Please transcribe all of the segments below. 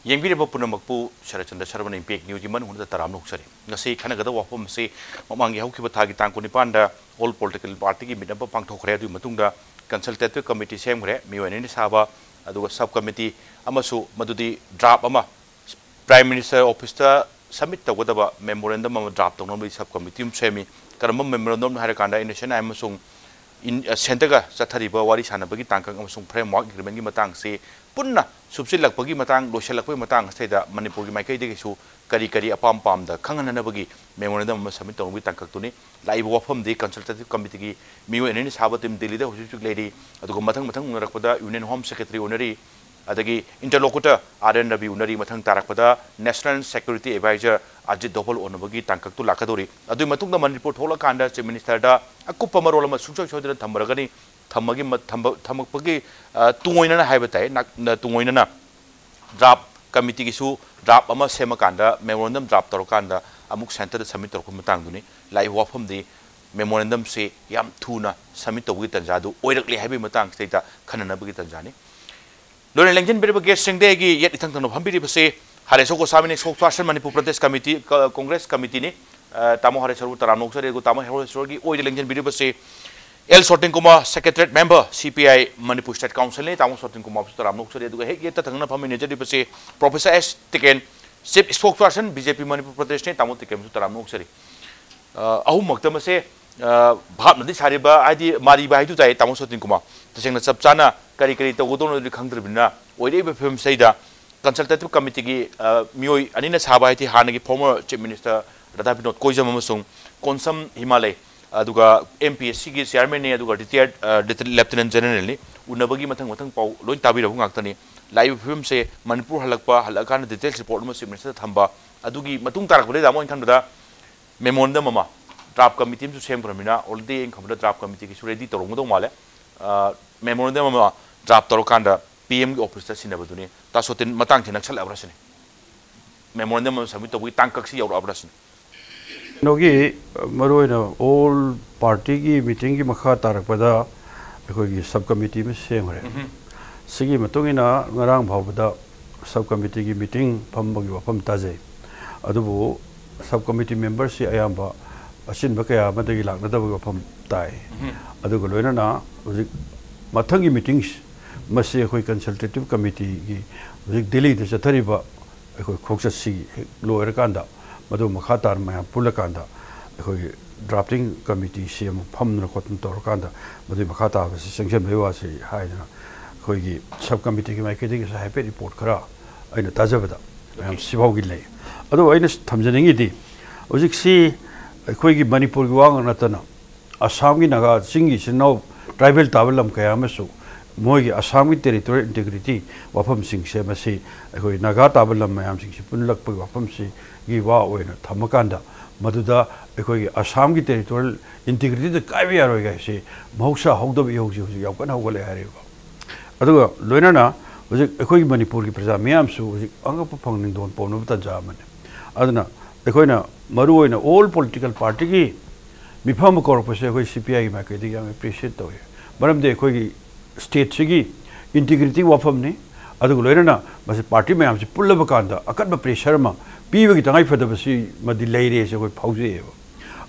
Yengbi Punamakpu, Sharachanda Sharman in Peak New Zealand, the Taramuk. Nasi Kanagada Wapum say among Yahuki Tankunipanda, all political party, Midapa Pantokre, Matunda, consultative committee, Semre, Muan Saba, Adu subcommittee, Amasu, Madudi, drop Ama, Prime Minister Officer, submit the whatever memorandum of draft on subcommittee, Semi, Karamam memorandum Harakanda in the Shan Amasung in Sentaga, Satariba, Warisana Bagi Tanka, Amasung framework, Remangi Matang, say, Punna, Subsilak Bagi Matang, Loshalak Matang, say that Manipuri Makai su Kari Apam Pam, the Kanganabagi, memorandum of submit on with Tankatuni, live Wapam, the consultative committee, Mu and any Sabatim, the leader, who's lady, Matang Rapada, Union Home Secretary Unary, Adagi interlocutor, RNW Unary Matang Tarapada, National Security Advisor, Ajit Double Onabagi, Tankatu Lakadori, Adu Matunga Manipur Holakanda, Chief Minister, a Kupamarola Sucho Chodra Tambaragani. Tamagi Tamakagi, Tumoina Habitat, Tumoina drop committee issue, drop Ama Semakanda, memorandum drop Torokanda, Amuk Center Summit of Kumatanguni, like Wapum the memorandum say Yam Tuna, Summit of Witanjadu, oily heavy Matang state, Kananabagi Tanjani. Lone Langan Bible guest Singdegi, yet Itanton of Hambi say, Haresoko Samini Spokesperson Manipur Protest Committee, Congress Committee, Tamo Haresu Taranosa, Tamo Herosogi, oil Langan Bible say. El Sorting Kuma Secretariat Member CPI Manipur State Council ne Tamu Sorting Kuma Ramuk Sore duga hek yeta thangna phami neje dipase Professor S Tiken Chief Spokesperson BJP Manipur Pradesh ne Tamu Tiken su Ramuk Sore ahum maktam se bhap nadi sariba adi mari ba hidu tai Tamu Sorting Kuma tasengna chapchana kari to godon ri khangdribina oire be film saida consultative committee gi mioi anina saba ti hanagi former Chief Minister Radha Binod Koijam amasung Konsam Himalay aduga MPSC gi chairman ne aduga retired lieutenant general ni unabagi mathang pau loi tabi rabu ngaktani live film se Manipur halakpa halakana details report ma chief minister thamba adugi matung tarak bale damo inkan da memorandum mama draft committee su sem pramina already in khamda draft committee ki ready torong do male memorandum mama draft torokanda PM gi officer sinabaduni tasotin matang thinak chal abrasini memorandum submit to wi tangkaksi yaur abrasini Nogi Maroina all party ki meeting ki makha tarak pada ekoi subcommittee me semre sigi matungina ngarang bhavada subcommittee ki meeting phambagi wapam taje adubu subcommittee members si ayamba asin bakaya madagi lakna da wapam tai adugo loina na ujik mathangi meetings mase ekoi consultative committee ki ujik delhi de chathariba ekoi khoksa si loer kanda Madu Makatar Maya Pulakanda, drafting committee, Siam Pumna Cotton Torkanda, Madu Makata was a sanction Bewasi, Haida, Kogi subcommittee, my kidding is a happy report Kara, I know Tazavada, I am Sivogile. Otherwise, Tamjaningidi, Uzik see a Kogi Manipur Wang Natana, Assami Naga, Singish, no tribal Tavalam Kayamasu, Mogi, Assami territorial integrity, Wapam Sing Semasi, Naga Tavalam Mayam Sing Punlak Wapam Si. Giva wena Tamakanda, Maduda, Ekoi Assam ki territorial integrity the Kaviaro Gashi, Moksa Hogdo Yogi, Yakan Hogale Hariva. Aduga, Luenana was a Ekoi Manipuri Presamiamsu, was Angapang Don Ponovta German. Adana, Ekoina, Maru in all political party, Mipama Corpus, CPI Makati, I appreciate the way. Madam de Ekoi state Sigi, integrity Wafamni, Aduga, was a party ma'am, Pulavakanda, Akaba Presharma. People get a for the Madilay as a pause.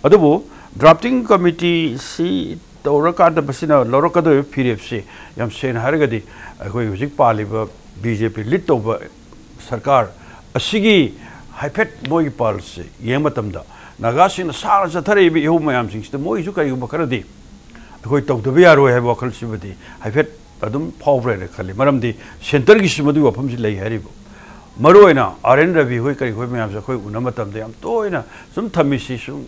Adobo, drafting committee, see the Oraka, the Basina, Loroca, the PFC, Yam Sain Haragadi, a Hoyuzik Paliba, BJP, lit over Sarkar, a Sigi, Hypet Moy Pulse, Yamatamda, Nagasin, Sars, a Tari, Yomayam Sings, the Moizuka Yubakaradi. A Hoy talk to Viaro have vocal sympathy, Hypet Adum Power, Madam the Centergish Madu of Pumsley Haribo. Maruina, RNW, who can equip me as a quick Namatam, they am toina, some Tamisi,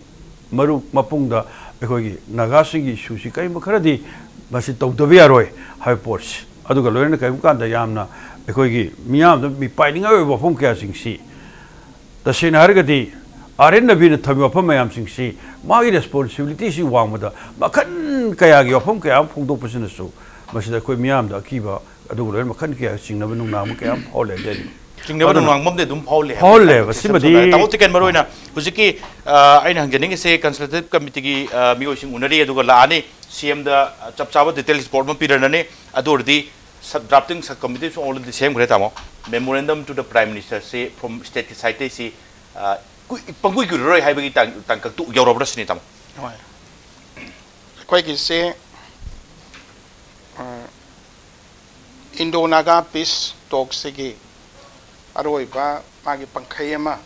Maru Mapunda, Nagasigi, Sushikai Makaradi, Masito Viaroi, High Ports, Adugalona, Kamkanda Yamna, Ekogi, Miam, be piling over from casting sea. The Senargati, RNW, Tamiapamayam sing sea, my responsibility, you want with the Makan Kayagi of Homkam, Pundo Persinasu, Masida Quimiam, the Kiva, Adugal Makankia, sing Navanam Cam, all a day. Never know one the Dum Paul. Tamotican Marona, Huziki, I know getting a consultative committee, Mioshing Unari, Dugalani, CM the Chapsava details, Portman Piranane, Adordi, subdrafting subcommittees all the same great amount. memorandum to the Prime Minister say from state ki side si pangui ki roi hai bagi tang ka tu yaw robra sini tam koi ki se Indo-Naga peace talk se ki aroi ba magi pangkhai ama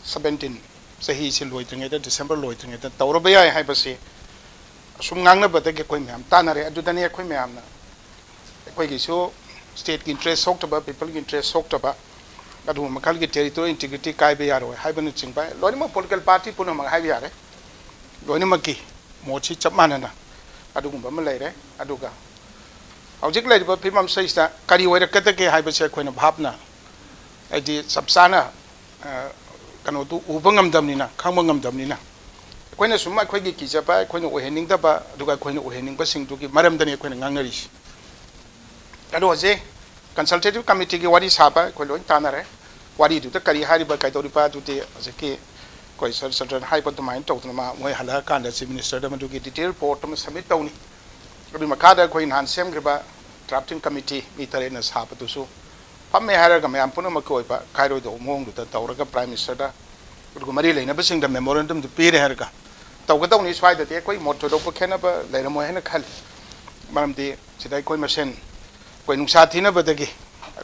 17 sahi se loi tringe da December loi tringe da tawra ba yai hai ba se sum ngang na ba ta ke koi myam ta na re adu da ne koi myam na koi ki so state ki interest sok ta ba people ki interest sok ta ba adu makal ki territory integrity kai be yaro hai ba ni ching ba loi ma political party puno ma hai yare loi ma ki mo chi chap mana na adu ba ma lai re adu ga object lai ba phimam sai sta kari wai ra ka ta ke hai ba se koi na bhapna ai di sabsana kano tu ubangam dam ni na khangmangam dam ni na koi na suma koi ki ja ba koi na ohening da ba adu ga koi na ohening ba sing tu ki maram da ne koi na ngangnari ado je consultative committee ki wari sapa koi loi tanare wari du ta kari hari ba kai tori pa tu te je ke koi sar sar hai pa tu main tok ma moi hala kan da chief minister da ma du ki detail report ma submit tau ni adu ma kha da koi nan sem gri ba drafting committee mi tare na sapa tu su pam me hara ga me am puna ma koi pa kai ro do mong du ta taura ga prime minister da adu mari le na ba sing da memorandum du pe re har ga tau ga tau ni swai da te koi mo to do pa khena ba le na mo he na khal maram de sidai koi ma sen koi nungsa thina ba da gi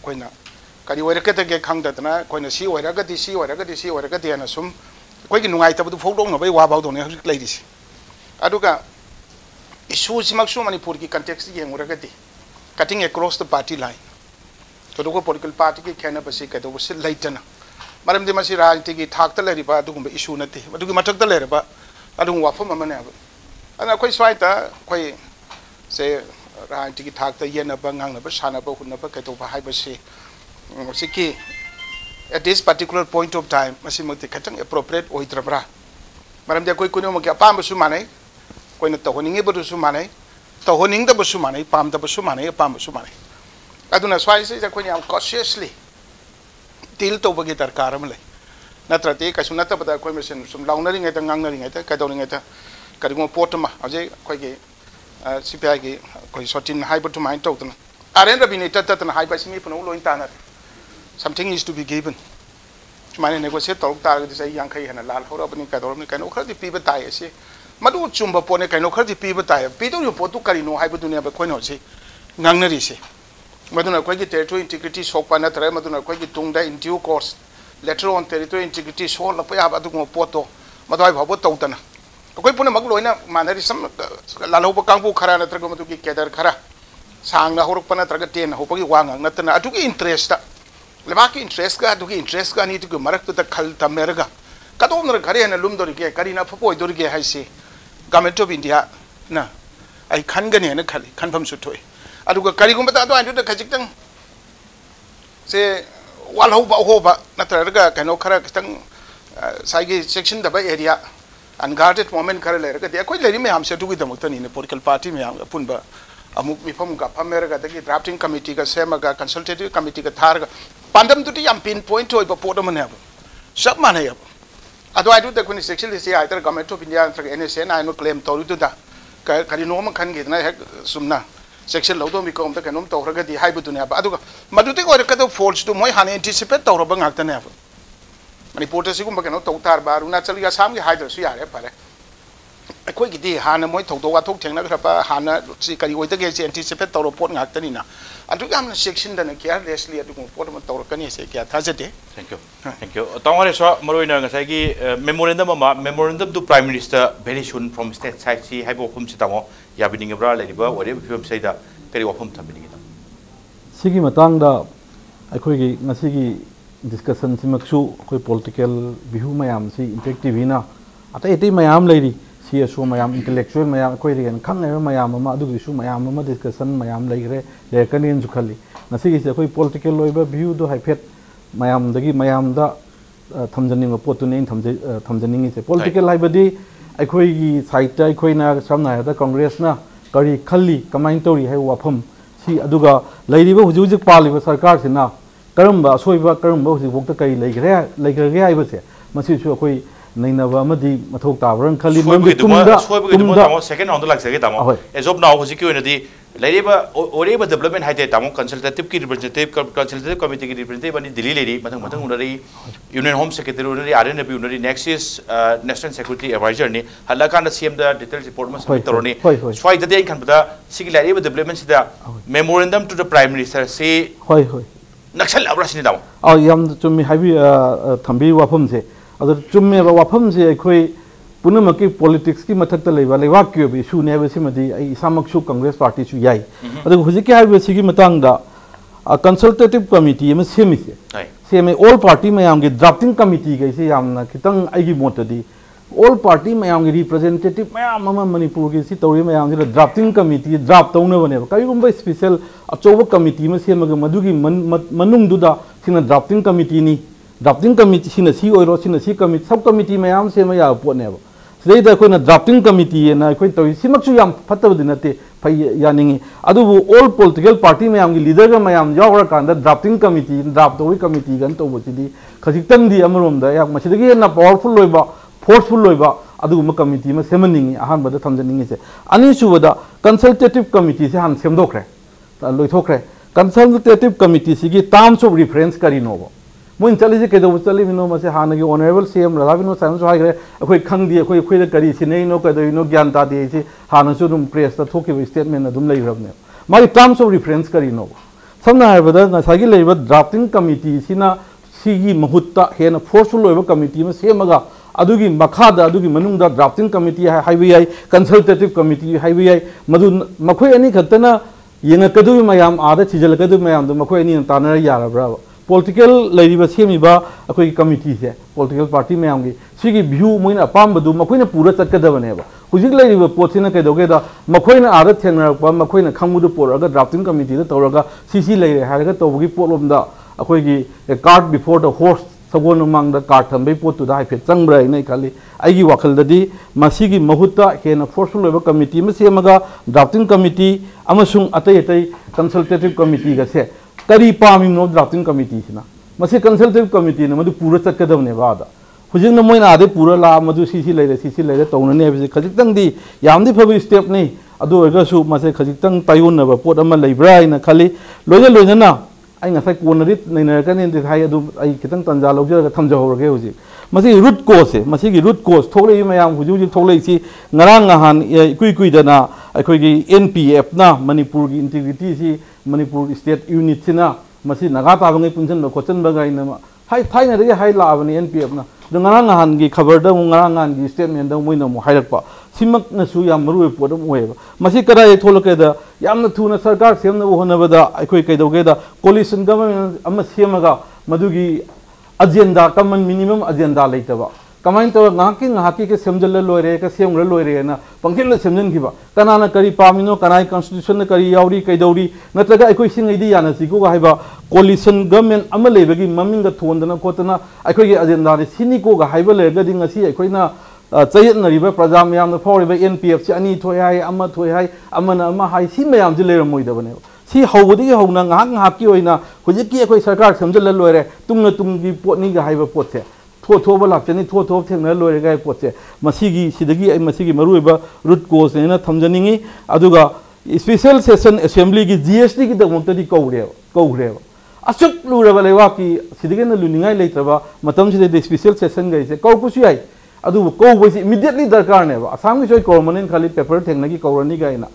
koi na kari wai ra ka ta ge khang da na koi na si wai ra ga di si wai ra ga di si wai ra ga di na sum koi gi nungai ta bu phok dong na bai wa bau dong ne hrik lai di si adu ga issue si mak su manipur ki context gi ngura ga di cutting across the party line to do ko political party ki khena ba si ka do si lai ta na maram de ma si rajniti gi thak ta lai ba du gum issue na te adu gi mathak ta lai ba adu wa pham ma ne ba ana koi swai ta koi se rajniti ki thak ta yena ba ngang na ba sana ba hun na ba ka to ba hai ba si ki at this particular point of time masi mati khatang appropriate oi trabra maram de koi kuno ma kya pam ba su manai koi na to honing ba su manai to honing da ba su manai pam da ba su manai pam ba su manai aduna swai se ja koi am cautiously til to ba gi darkar ma le natra te ka sunna ta ba koi ma sen sum laung na ring ta ngang na ring ta ka do ring ta ka ring pot ma aje koi ge CPI ki koi sotin hai ba tu main to tna aren rabi ne ta na hai ba simi puno loin ta na something is to be given chumane negotiate to ta ga sai yang khai hana lal hora bani ka dor ni ka no khar di pi ba tai ase madu chumba pone ka no khar di pi ba tai pi to yo potu kari no hai ba dunia ba koi no se ngang na ri se maduna koi ki territory integrity sok pa na tra maduna koi ki tung da in due course later on territory integrity so la pa ya ba du ko poto madai bha bo to ta na koi puna mag loina manari sam lalo ba kang bu khara na tra ko madu ki kedar khara sang na horok pa na tra ga ten ho pa ki wang na ta na atu ki interest ta leba ki interest ka atu ki interest ka ni tu ko marak tu ta khal ta merga ka to na khare na lum dor ke kari na phapoi dor ke hai se government of India na ai khan ga ne na khali khan pham su thoi adu ka kari gum ta to anu ta khajik tang se wal ho ba na tra ga ka no khara tang sai gi section da ba area unguarded moment khare le ga de koi le ri me ham se tu gi da mukta ni ne political party me ham pun ba amuk mi pham ga phamer ga ta drafting committee ga sema ga consultative committee ga thar ga pandam tu ti yam pin point hoi ba podam ne ba sab mane ya adu I do the kun section is either government of India and NSA I no claim to do da ka ri no ma khan ge na hek sumna section lo do mi ko ta kanom to ra ga di hai bu dunia ba adu ga madu te ko ka do false to moi han anticipate to ra ba ngak ta ne ba mani porta si kum ba no to tar ba runa chali ga sam ge hai da su ya re pare koi ki di hana moi thok to wa thok theng na kra pa hana si kari oi ta ge anticipate to ro pot ngak ta ni na adu gam section da na kya leslie adu ko pot ma to ka ni se kya tha jate thank you taware so maroi na ngasai gi memorandum to prime minister very soon from state side si haibo phum si tamo ya bining bra le ba ore phum sai da kari wa phum tham bining da sigi matang da akhoi gi ngasi gi discussion simaksu akhoi political bihu mayam si interactive ina ata eti mayam leiri si asu mayam intellectual mayam akhoi rigan khang ai mayam ma adu gi su mayam ma discussion mayam leire le kanin su khali ngasi gi akhoi political loiba bihu do haifet mayam dagi mayam da thamjaning potu ne thamjaning se political laibadi akhoi gi site akhoi na samna da congress na kari khalli kamain tori hai wafam si aduga leiriba hujujik paliba sarkar sina karamba soiba karamba hujik bokta kai leigre ai base masi su akhoi नैनबा अमदी मथौ ताबरन खली तुमदा second round लाक्सगे तामो as of now हजिकी ओइनदी लेरिबा ओरेबा डेवलपमेंट हाइते तामो कंसल्टेटिव की रिप्रेजेंटेटिव कमिटी की रिप्रेजेंटेटिव अनि दिल्ली लेरी मथंग मथंग उनरी यूनियन होम सेक्रेटरी उनरी आरएनबी उनरी next is national security adviser नि हल्ला कान सीएम द डिटेल रिपोर्ट म सबमिट तरोनी स्वाइ दते खनबदा सिगी लेरिबा डेवलपमेंट सिदा memorandum to the prime minister से होय होय नक्सल अब्रासिनी दामो याम चुम्मी हाबी थंबी वाफम से अदर चुम्मे वाफम से अखोय पुनमकी पॉलिटिक्स की मथक लेवा लेवाक की इशू ने इसामकसु कांग्रेस पार्टी सु याई अदर हुजिके हाइबसिगी मतंगदा कंसल्टेटिव कमिटी में सेमिसे सेमे ऑल पार्टी मयाम के ड्राफ्टिंग कमिटी गैसे यामना खितंग आइगी मोटदी ऑल पार्टी मयाम के रिप्रेजेंटेटिव मयाम मणिपुर की सी तौरी मयाम के ड्राफ्टिंग कमिटी ड्राफ्ट तौने बने कईगुंबा स्पेशल अचौब कमिटी में सेमगे मधुगी मनुंगदुदा सिना ड्राफ्टिंग कमिटी नि ड्राफ्टिंग कमिटी सिना सी ओइरो सिना सी कमिटी सब कमिटी मयाम सेम या पोनेबा सिदैदा अखोना ड्राफ्टिंग कमिटी ना अखोय तौरी सिमक्सु याम फत्तबदि नते फै यानिंगी अदुबु ऑल पॉलिटिकल पार्टी मयाम की लीडर का मयाम यावरा कांदा ड्राफ्टिंग कमिटी ड्राफ्ट तौरी कमिटी गन तौबसिदी खजिक्तंदी अमरोमदा याक मसिदगी ना पावरफुल लोइबा फोर्सफुल लोइबा अदुगुम कमिटी में सेमनिंगी अहानबदा थमजनिंगी से अनिसुबदा कंसल्टेटिव कमिटी से हान सेमदोखरे लोइथोखरे कंसल्टेटिव कमिटी सिगी टर्म्स ऑफ रेफरेंस करिनोबो मोइन चली कदो चली मिनो मसे हानगी ऑनरेबल सीएम राधा विनोद साइमन हाइग्रे अखोय खंगदी अखोय अखोय करी सिनेनो कदोइनो ज्ञान तादे से हानसु दुम प्रेस ता थोके स्टेटमेंट अदुम लेरबने मारी टर्म्स ऑफ रेफरेंस करिनो समना हाइबदा नसागी लेबा ड्राफ्टिंग कमिटी सिना सिगी महुत्ता हेना फोर्सफुल लोइबा कमिटी में सेमगा अदुगी मखादा अदुगी मनुंगदा ड्राफ्टिंग कमिटी हाइबीआई कंसल्टेटिव कमिटी हाइबीआई मधु मखोय अनि खतना येंगकदु मयाम आदा चिजलकदु मयाम दु मखोय अनि तानर यारब्रा पॉलिटिकल लेरिबा सेमिबा अखोय कमिटी से पॉलिटिकल पार्टी मयाम की सिगी व्यू मोइन अपामबदु मखोयना पूरा चटकदबनेबा हुजिक लेरिबा पोथिना कैदोगेदा मखोयना आदा थेंगनारपा मखोयना खंगमुदु पोरगा ड्राफ्टिंग कमिटी दा तौरगा सीसी लेरे हारगा तौबगी पोलोमदा अखोयगी कार्ड बिफोर द हॉर्स सगोन मांगदा कार्ड थंबे पोतुदा हाइफे चंगब्रा इनै खाली आइगी वाखलददी मसीगी महुत्ता हेना फोर्सफुल लेबा कमिटी में सेमगा ड्राफ्टिंग कमिटी अमसुंग अतै अतै कंसल्टेटिव कमिटी गसे करी पामी नो ड्राफ्टिंग कमिटी सिना मसे कंसल्टेटिव कमिटी ने मदु पूरा चक्कदबने बादा हुजिंग न मोइना आदे पूरा ला मदु सीसी लेरे तौनने हबे खजितंगदी यामदि फबि स्टेप नै अदु अगसु मसे खजितंग तायुनबा पोट अमा लेब्रा इना खाली लोजना आई ngasai कोनरी नैनरकने दे हाय अदु आई खितंग तंजा लौजरगा थमजहौरगे हुजि मसी रूट कोस से मसी की रूट कोस थोले मयाम हुजु थोले सी ngarang ngahan कुई दना अखोगी एनपीएफ ना मणिपुर की इंटीग्रिटी सी मणिपुर स्टेट यूनिट सिना मसी नगा ताबंगे पुंजन खोचन बगाइना हाय थाइना दे हाय लाबनी एनपीएफ ना ngarang ngahan की खबर द ngarang ngahan की स्टेटमेंट द मोइना मो हाइरकपा सिमक नसु याम मरुए पोदम ओएबा मसी कराय थोलकेदा यामना थुना सरकार सेमना होनबदा अखोय कैदोगेदा कोलिशन गवर्नमेंट अमा सेमगा मदुगी अजेंडा कमन मिनिमम अजेंडा लेतबा कमाइन तो नाकी के सेमजल लोरे का सेमर लोरे ना पंखिल सेमजन खिबा कनाना करी पामिनो कनाई कॉन्स्टिट्यूशन करी यावरी कैदौरी नत्रगा अखोय सिंगैदी याना सिगो हाइबा कोलिशन गवर्नमेंट अमा लेबगी ममिंग थोंदना खोतना अखोय अजेंडा सिनिको गा हाइबा लेगदी ngasi अखोयना चयनरीब प्रजा मैम फौरीब एनपीएफ से अनी थोय अमा थोय अमना अमा हाय सी मैम जे लेरमोइदबने सी हौबदी हौना ngahak की होइना हुजिकी अखोय सरकार समजल लोरे तुंग तुंगी पोटनी गा हाइबा पोटसे थो थोब लाक्चनी थो थो थेंगना लोरे गा पोटसे मसीगी सिदगी आई मसीगी मरुइबा रूट कोस नेना थमजनिंगी अदुगा स्पेशल सेशन असेंबली की जीएसटी की दमक्तदी कौरे असुक लुरबा लेवा की सिदगे न लुनिंगाई लेत्रबा मतम सिदे स्पेशल सेशन गइसे कौकुसु याई अदु कौबसी इमीडिएटली दरकार ने असम की सोई कॉमन खाली पेपर थेंगना की कौरनी गाइना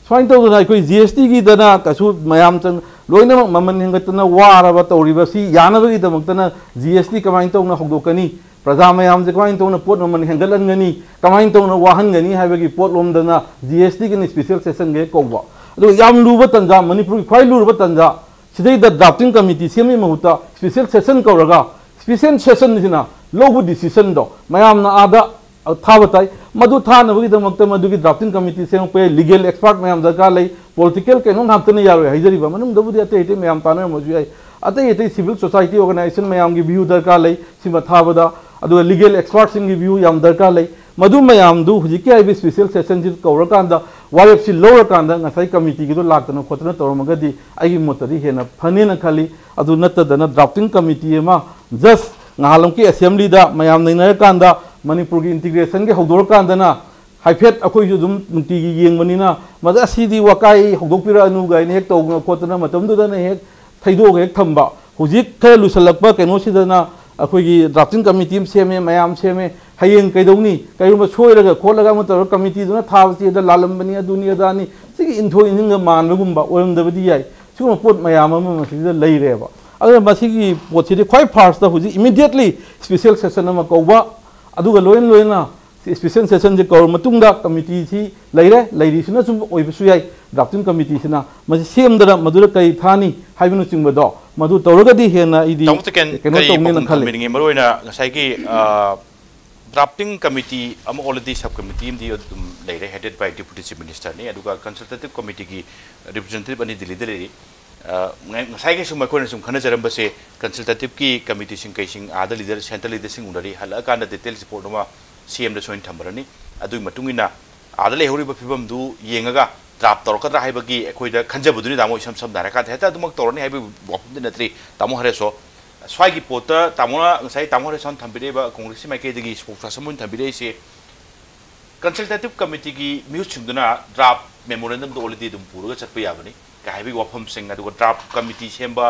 स्वाइन तौदना कोई जीएसटी की दना कसु मयाम चंग लोइना ममन हिंगतना वारबा तौरिबसी यानबगी दमक्तना जीएसटी कमाइन तौना हौदोकनी प्रजा मयाम जे कमाइन तौना पोट ममन हेंगलंगनी कमाइन तौना वाहनगनी हाइबगी पोट लोमदना जीएसटी की स्पेशल सेशन गे कौबा अदु याम लुबा तंजा मणिपुर की ख्वाइ लुरबा तंजा सिदै द ड्राफ्टिंग कमिटी सेमी महुता स्पेशल सेशन कौरगा स्पेशल सेशन सिना लोगु डिसीजन दो मयाम आदा थाबताई मधु थानबगीदमक्त मधुगी ड्राफ्टिंग कमिटी से पे लीगल एक्सपर्ट मयाम दरकार लई पॉलिटिकल केनो नापतने यारो हाइजरीबा मनम दबुदी अते इते मयाम तानर मजु आई अते इते सिविल सोसाइटी ऑर्गेनाइजेशन मयाम की व्यू दरकार लई सिमा थाबदा अदु लीगल एक्सपर्ट सिंग की व्यू याम दरकार लई मधु मयाम दु हुजिके आई स्पेशल सेशन जि कौरकांदा वारेपसी लोरकांदा ngasai कमिटी की दो लाक्तना खोतना तोरमगदी आगी मोतरी हेना फनेना खाली अदु नत्तदना ड्राफ्टिंग कमिटी मा जस्ट नालम की असेंबली दा मयाम नैनरकांदा मणिपुर की इंटीग्रेशन के हौदोर कांदना हाइफेट अखोई जो दुम नुंती की येंगमनिना मजा सीदी वकाई हौदोपिरानु गाइने हेक तौगना खोतना मतमदुदना हेक थैदोग हेक थंबा हुजिक थे लुसलकपा केनोसिदना अखोई की ड्राफ्टिंग कमिटी सेमे मयाम सेमे हयेंग कैदौनी कैरुम सोइरगा खोलगा मतौर कमिटी दुना थाबसी द लालमबनी दुनिया दानी सिगी इंथो इनिंग मानबगुंबा ओरमदबदी याय सिगुम पोट मयाम अमा मसिदा लैरेबा अगर मसिगी पोटसिदि ख्वाइ फर्स्ट हुजि इमीडिएटली स्पेशल सेशन अमा कौबा अदुगा लोइन लोइना स्पेशल सेशन से कौर मतुंगदा कमिटी सी लैरे लैरिसिना सुम ओइबसु याय ड्राफ्टिंग कमिटी सिना मसि सेमदरा मदुरा कै थानी हाइबनु चिंगबदो मदु तौरगदी हेना इदी केनो तौमेना खले मिनिंग मरोइना गसाइगी ड्राफ्टिंग कमिटी ऑलरेडी सब कमिटी लेरे headed by deputy chief minister ने अदुगा कंसल्टेटिव कमिटी की रिप्रेजेंटेटिव अनि दिल्ली दे ngसाइगे सुम मखोन सुम खनजरम बसे कंसल्टेटिव की कमिटी सिंग कैसिंग आदा लीडर सेंट्रल लीडर सिंग उनरी हला कांदा डिटेल रिपोर्ट मा सीएम द सोइन थमरनी अदुई मतुंगिना आदा लेहौरी फिबम दु येंगा ड्राफ्ट तौरकद्रा हाइबगी एखोइदा खंजबदुनी दामो इसम सम दारका हेता दुमक तौरनी हाइब वफुम नत्री तामो हरेसो स्वाइगी पोता तामोना ngसाइ तामो हरेसन थम्बिरेबा कांग्रेस माइकेदगी स्पोक्सपर्सन थम्बिरे से कंसल्टेटिव कमिटी की म्यूज छिंगदुना ड्राफ्ट मेमोरेंडम दो ऑलरेडी दुम पुरगा चटप याबनी काइबी वफम सिंग अदुगा ड्राफ्ट कमिटी सेंबा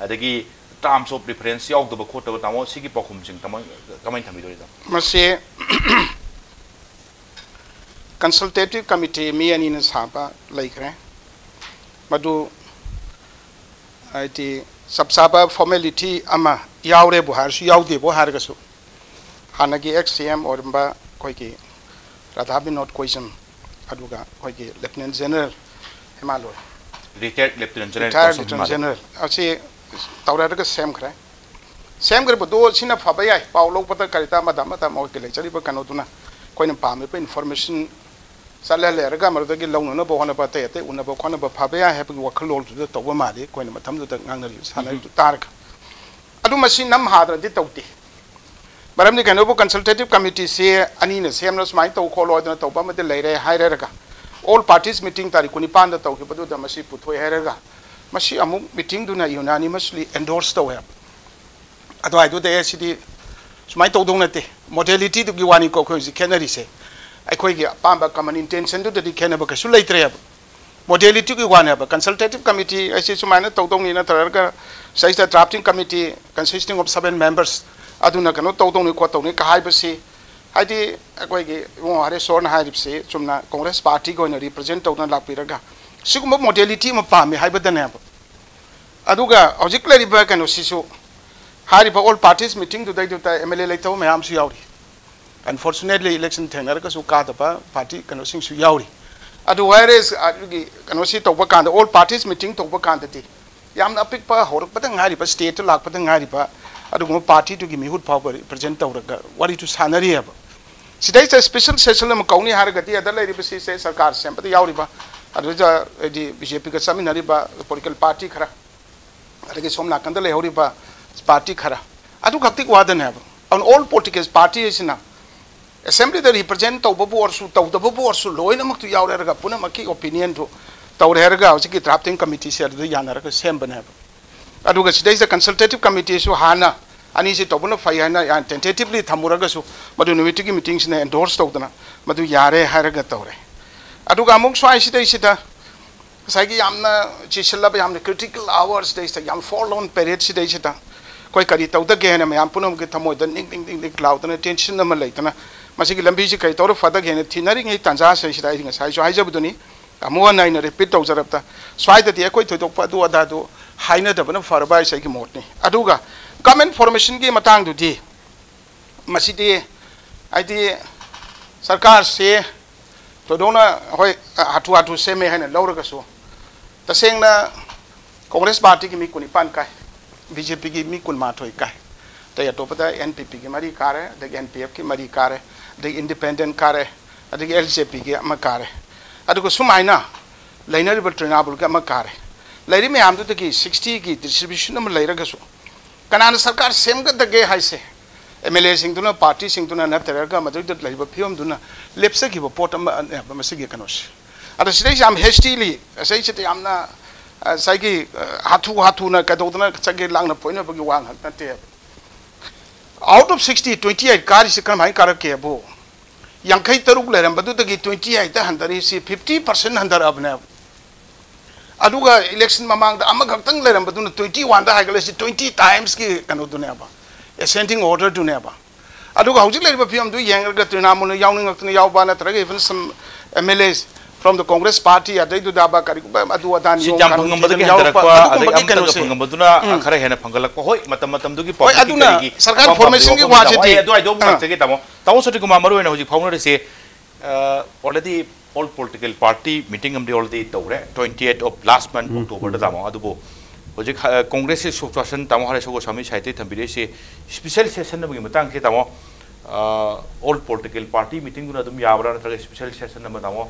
अदगी टर्म्स ऑफ रेफरेंस यावदब खोटब तामो सिगी पखुम सिंग तम कमाइन थमिदोरिदा मसे कंसल्टेटिव कमिटी मी अनि न साबा लैखरे मदु आइटी सब साबा फॉर्मेलिटी अमा यावरे बुहारसु यावदे बुहारगसु हानगी एक्सएम औरबा कोइकी राधा विनोद क्वेश्चन अदुगा कोइकी lieutenant general Himalay retired lieutenant general असे तौररगा सेम खरे बदो सिना फबयाय पाव लोपता करिता मदा मदा मोके लेचरिबा कनोतुना कोइना पामे पे इन्फॉर्मेशन चले लेरगा मरदगी लौनना बहना पते ते उनबा खनबा फबयाय हेबगी वखलोल दु तौबा माले कोइना मथम दु ngangnari sanai तारक अदु मसि नम हाद्रदि तौते मरमनि कनोबो कंसल्टेटिव कमिटी से अनि न सेमना सुमाइ तौ खोलो दना तौबा मते लेरे हाइरेरगा ऑल पार्टीज मीटिंग तारीख 9 दा तौके बदु द मसि पुथोय हेरगा मसि अमु मीटिंग दुना यूनानिमसली एंडोर्स तौहे अदो आइदो दे सिदी सुमाइ तौदोंनते मोडेलिटी दुगी वानी को खोजि खेनरी से अखोइगी पांबा कमन इंटेंशन दु दि खेनबा कसु लैत्रे अब मोडेलिटी की वाने अब कंसल्टेटिव कमिटी ऐसे सुमाइना तौदोंनि न तरगा साइस्टा drafting committee consisting of 7 members अदुना कनो तौदोंनि खोतौनि काहाइबसि हाइदि अखोइगी वो हारे सोन हाइरिबसे चुमना कांग्रेस पार्टी को न रिप्रेजेंट तौना लापिरगा सिगुम मोडेलिटी म पामे हाइबदने अब अदुगा हजिक लेरिबा कनो सिसु हारिबा ऑल पार्टीज मीटिंग दुदै दुता एमएलए लेतौ मयाम सु यावरी अनफॉर्चुनेटली इलेक्शन थेंगरगा सु कादबा पार्टी कनो सिंग सु यावरी अदु वायरस अदुगी कनो सि तौबा कांद ऑल पार्टीज मीटिंग तौबा कांदति यामना अपिकपा होरकपदा ngaरिबा स्टेट लाकपदा ngaरिबा अदुगो पार्टी तुगी मिहुत फाव रिप्रेजेंट तौरगा वारी टू सानरी अब सिदाइ स्पेशल सेशन म कौनी हारगति अदर लेरिबसि से सरकार सेंपदा यावरिबा अदुजा एदि बीजेपी का समिनरिबा पॉलिटिकल पार्टी खरा अदगी सोमना कंद लेहौरिबा पार्टी खरा अदु खक्ति वादन है ऑन ऑल पॉलिटिकल पार्टी इसिना असेंबली द रिप्रेजेंट तौबबु औरसु तौदबबु औरसु लोइनमक तु यावरेरगा पुनमकी ओपिनियन टू तौरेरगा हजिकी ड्राफ्टिंग कमिटी से अदु यानरगा सेंबने अदुगा सिदाइ कंसल्टेटिव कमिटी सु हाना अनि से तौबन फैना या टेंटेटिवली थमुरगसु मदु नुमिटिगी मीटिंग सिना एंडोर्स तौदना मदु यारे हारगा तौरे अदुगा अमुक स्वाइ सिदाइ सिदा साइगी यामना चिसलबा यामना क्रिटिकल आवर्स देस याम फॉरलोन पीरियड सिदाइ सिदा कोई करी तौदगे हेना मयाम पुनम के थमोद निंग निंग निंग निंग लाउदना टेंशन नम लेतना मसिगी लंबी से कई तौर फदग हेना थिनरिंग हे तंजा से सिदा इंग साइजो हाइजबदुनी अमुवा नाइन रिपीट तौजरबता स्वाइदति अकोइ थोदोक पदु अदादु हाइना दबना फरबाय सैगी मोटनी अदुगा कमेंट फॉर्मेशन की मतंग दुदी मसिदी आइदी सरकार से तोदोना होय हाथु हाथु से में है लौरगसु तसेंगना कांग्रेस पार्टी की मी कुनि पान काय बीजेपी की मी कुन माथोय काय तय अटोपदा एनपीपी की मरी कारे द एनपीएफ की मरी कारे द इंडिपेंडेंट कारे द एलजेपी की अम कारे अदुगो सुमाइना लेनरिबल ट्रिनाबुल का अम कारे लेरी में आम की 60 की डिस्ट्रीब्यूशन अम लेरगसु कनान सरकार सेमगदगे हाइसे एमएलए सिंगदुना पार्टी सिंगदुना नतरगा मदुद लेबा फियमदुना लेप्सगिबो पोट मसिगे कनोस अद सिदै याम हेस्टीली सै सिते यामना साइगी हाथु हाथुना कदौदना चगे लांगना पोइना बगी वांग नते out of 60 28 car is kan mai kar ke bo yankai taruk le ram badu gi 28 ta handari si 50% handar abna aduga election mamang da amag tang le ram badu 21 da hagale si 20 times ki kanu du ne ba ascending order du ne ba aduga hojik le ba piam du yang ga trinamun yawning ngak yaw ba na tra even some MLAs from the Congress party adai du da ba kari ba adu adan yo kan ngam badu ki handar kwa adai am tang ngam badu na khara hena phangalak ko hoi matam du ki pop ki kari sarkar formation ki wa je ti adu ai do ba se ki tamo soti kuma maru na hojik phawna se already all political party meeting am de already tawre 28th of last month October da tamo adu bo hojik Congress se situation tamo hare sogo sami saite thambire se special session na bi matang ke tamo all political party meeting guna dum yabra na special session na tamo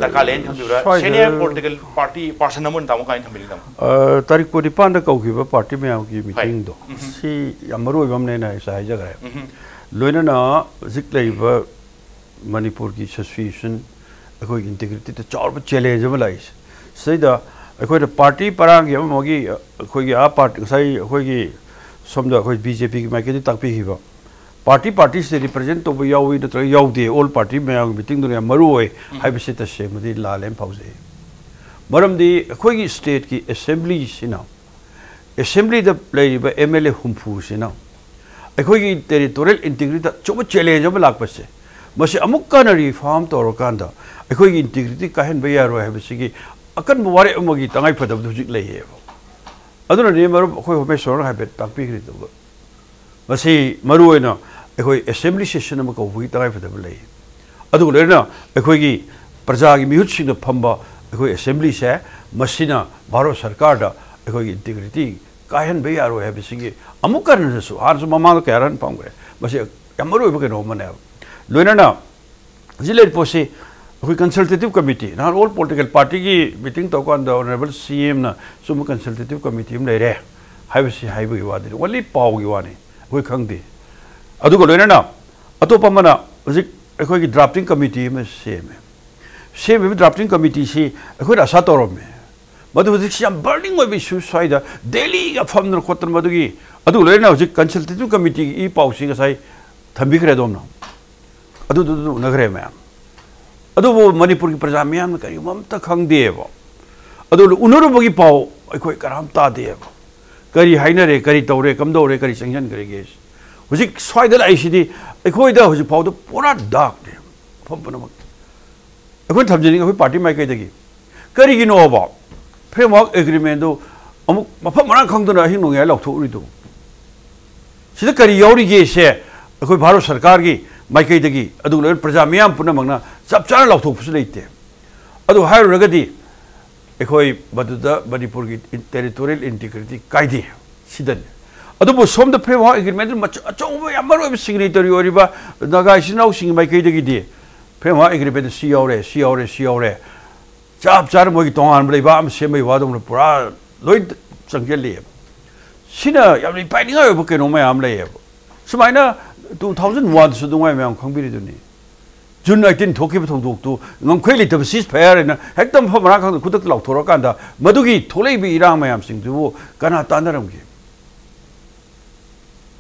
Takalen thambira senior political party person namun tamo kain thambili tamo tarik ko dipan da kau ki party me ki meeting do si amaru bam ne na sai jaga loina na zik lai ba Manipur ki situation akoi integrity to chawba challenge ma lai sai da akoi da party parang ya mogi akoi a party sai akoi ki somda akoi BJP ki ma ke tak pi hi ba party se represent to ba yawi da yaw de all party me meeting do maru oi hai bi se ta se mudi lalem pause maram di akoi ki state ki assembly sina assembly da lai ba MLA humpu sina akoi ki territorial integrity chawba challenge ma lak pa se masi amuk kana reform to rokanda akoi ki integrity ka hen ba yaro hai bi se ki akan bu ware amagi tangai phadab du jik lai he aduna ne maru akoi home sor ha bet tak pi ri to masi maru oi na akoi assembly session ma ko hui tangai phadab lai adu le na akoi ki praja ki mihut sing na phamba akoi assembly se masina bharo sarkar da akoi ki integrity ka hen ba yaro hai bi se ki amuk kana su har su mama ka ran pam gre masi yamaru ba ke no mane loina na zile posi akoi consultative committee na all political party ki meeting to kan da honorable CM na sum consultative committee am le re hai bi si hai bi wa de only paw gi wa ne akoi khang de adu ko loina na atopa mana zik akoi ki drafting committee ma same drafting committee si akoi asa torom me madu zik siam burning oi bi suicide daily ga pham na khotan madu gi adu loina zik consultative committee i paw si ga sai thambi kre dom na adu nagre me adu Manipur ki praja me am kari mamta khang de ba adu unuru bagi paw akoi karam ta de ba kari haina re kari tawre kam do re kari sanction kare ge hujik swaidal ai sidi akoi da hujik paw do pura dark de pham puna mak akoi thamjini akoi party mai kai dagi kari gi no ba framework agreement do amuk mafam marang khang do na hin no ya lok thu ri do sida kari yauri ge se akoi bharo sarkar gi mai kai dagi adu le praja miyam puna magna chap chana lok thu phu leite adu hai ragadi ekoi baduda Manipur ki territorial integrity kaidi sidan adu bo som the framework agreement ma chong yamaro signatory oriba naga sinau sing mai kai dagi di framework agreement si yaure chap char mo gi tongan blai ba am se mai wa dong pura loi changjel le sina yam ni pai ni ga bo ke no mai am le sumaina 2001 su dungai me am khangbiri duni June 19 thoki ba thong tu ngam khweli tab sis fair na hektam pha mara khang kudak law thoro kan da madugi tholei bi irang mayam sing du kana tanaram gi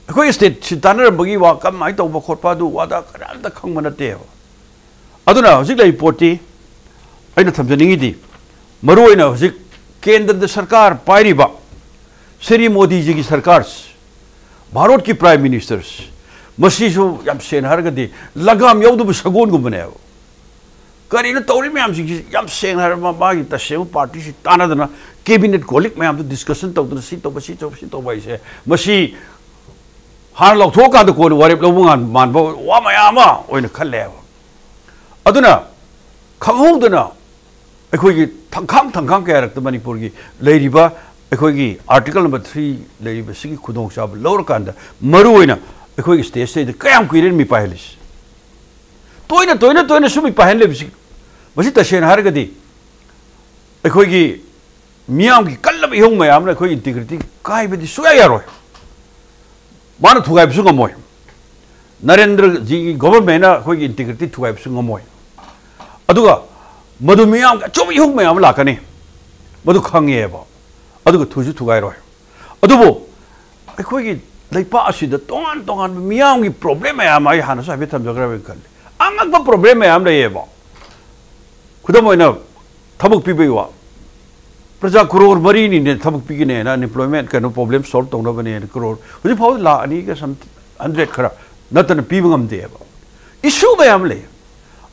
akoi state si tanaram bagi wa kam mai to ba khot pa du wa da karal da khang mana te aduna hojik lai poti aina thamjaningi di maru aina hojik kendra da sarkar pairi ba Shri Modi ji ki sarkar Bharat ki prime ministers मसीसु यम सेन हरगदि लगाम यौदु सगोन गुमने करिन तौरी ma'am सि यम सेन हर मागी तसेम party सि तानादना cabinet colic ma'am discussion तौदना सि तो बाइसे मसी हार लौथो का को वारेप लौबुंगान मानबो वा मयामा ओइन खल्ले अदुना खंगौदना अखोगी थंखाम कैरेक्टर मणिपुर की लेरिबा अखोगी आर्टिकल नंबर 3 लेरिबा सिगी खुदोंग साब लौर कांदा मरु ओइना अखोई स्टेज से कयाम कुइरेन मी पाहलिस तोइना सुमी पाहले बिसी मसी तसेन हारगदि अखोई मियाम की कल्लब इहोंग मयाम अखोई इंटीग्रिटी काइबदि सुया यारोय माना थुगाइ बिसु गमोय नरेंद्र जी की गवर्नमेंट अखोई इंटीग्रिटी थुगाइ बिसु गमोय अदुगा मधु मियाम का चोम इहोंग मयाम लाकने मधु खंगेबा अदुगा थुजु थुगाइ रोय अदुबो अखोई लेपा असिद तोंगान तोंगान मियाम की प्रॉब्लम है आम आई हाना साबे थमजग्रा बे कल आंगक बा प्रॉब्लम है आम लेबा खुदम ओइना थबक पिबेवा प्रजा करोड़ मरी ने थबक पिगिने ना अनएम्प्लॉयमेंट कनो प्रॉब्लम सॉल्व तौना बने करोड़ हुजि फाउ ला अनि के सम 100 खरा नतन पिब ngam देबा इशू मैम ले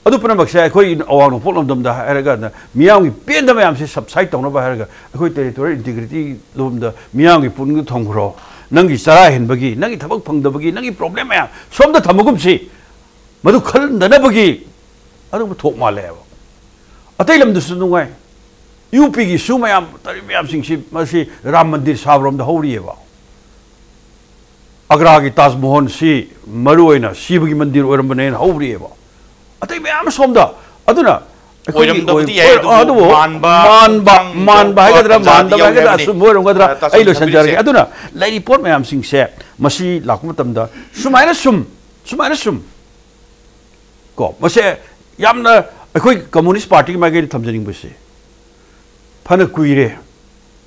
अदु पुनमक से अखोई अवांग पोलम दम दा हरगा मियाम की पेन द मैम से सबसाइड तौना बा हरगा अखोई टेरिटोरियल इंटीग्रिटी लोम द मियाम की पुन थोंग्रो नंगी चरा हेनबगी नंगी थबक फंगदबगी नंगी प्रॉब्लम मैम सोम द थमगुम से मधु खलंदनबगी अदु थोक माले अतै लम दुसु नुंगाय यूपी की सु मैम तरि मैम सिंग सि मसी राम मंदिर साबरोम द होरिएबा अग्रा की ताजमहल से मरुना शिव की मंदिर ओरमने होरिएबा अतै मैम सोम द अदुना मानबा हैगद्रा मानदबा हैगद्रा सुमोरंगद्रा ऐ लो संजरगे अदुना लाई रिपोर्ट मैम सिंग से मसी लाकु मतमदा सुमाइना सुम को मसे यामना अखोई कम्युनिस्ट पार्टी की मागे थमजनिंग बसे फन कुइरे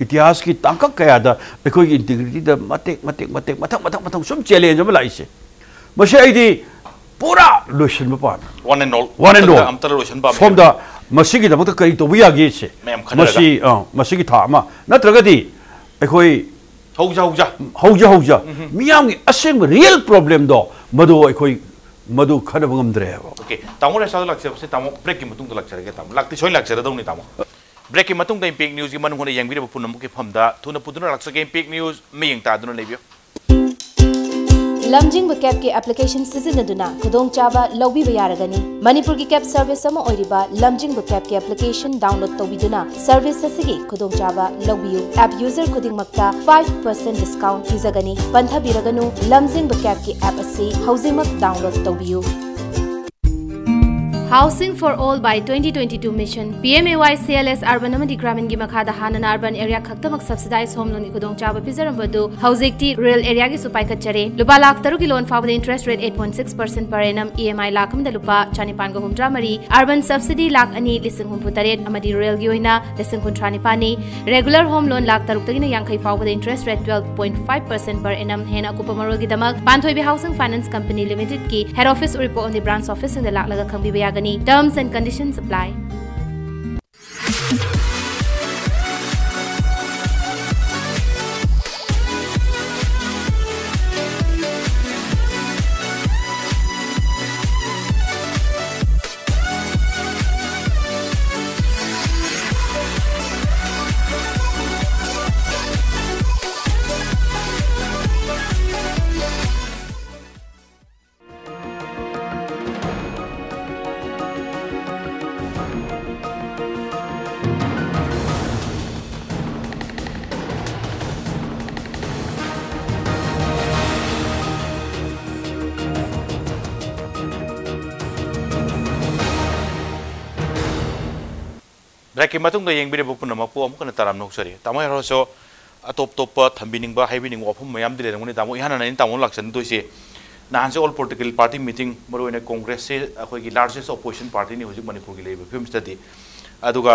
इतिहास की ताकत कयादा अखोई इंटीग्रिटी द मतेक मथंग सुम चैलेंज अम लाइसे मसे आइदी पूरा लोशन पान one and all Amtar lotion पान सोम द मसी की दमत करी तो बियागे से मसी की था मा नत्रगदी अखोई हौजा मियाम की असेंग रियल प्रॉब्लम दो मदो अखोई मधु खनब ngamdre ba okay tamo re sa lakse se tamo break ki matung lakse ge tamo lakti soin lakse da ni tamo break ki matung da impact news ki man hone yang bi ba punam ki phamda thuna puduna lakse ge impact news me yang ta duna lebio Lamjing cab के application सिजनदुना खुदोंग चाबा लौबी बयारगनी मणिपुर की cab service सम ओइरिबा Lamjing cab के एप्लीकेशन डाउनलोड तौबिदुना सर्विस असगी खुदोंग चाबा लौबियु ऐप यूजर खुदिंग मक्ता 5% डिस्काउंट पिजगनी पंथा बिरगनु लमजिंग कैब की ऐप असि हौजिंगमक डाउनलोड तौबियु Housing for All by 2022 Mission PMAY CLS Urban Amadi Gramin gi makhada hanana urban area khaktamak subsidized home loan ki khudong chaba pijarambadu howjekti rural area gi supai kachare lupa lakh taru ki loan fawda interest rate 8.6% per annum EMI lakham da lupa chanipan ga humdra mari urban subsidy lakh ani lising hum putaret amadi rural gi oina lising kuntrani pani regular home loan lakh taruk tagina yankai fawda interest rate 12.5% per annum hena kupamarol gi damak Panthoibi Housing Finance Company Limited ki head office report on the branch office in the lakh laga khangbi baya Terms and conditions apply. break ki matung da yeng bi bu punam pu am kana taram nok sari tamo ro so atop top thambining ba haibining wafum mayam dile ngoni tamo ihana nain tamo laksan to se nahan se all political party meeting maro ina congress se akhoi ki largest opposition party ni hojik manipur gi lebe film study aduga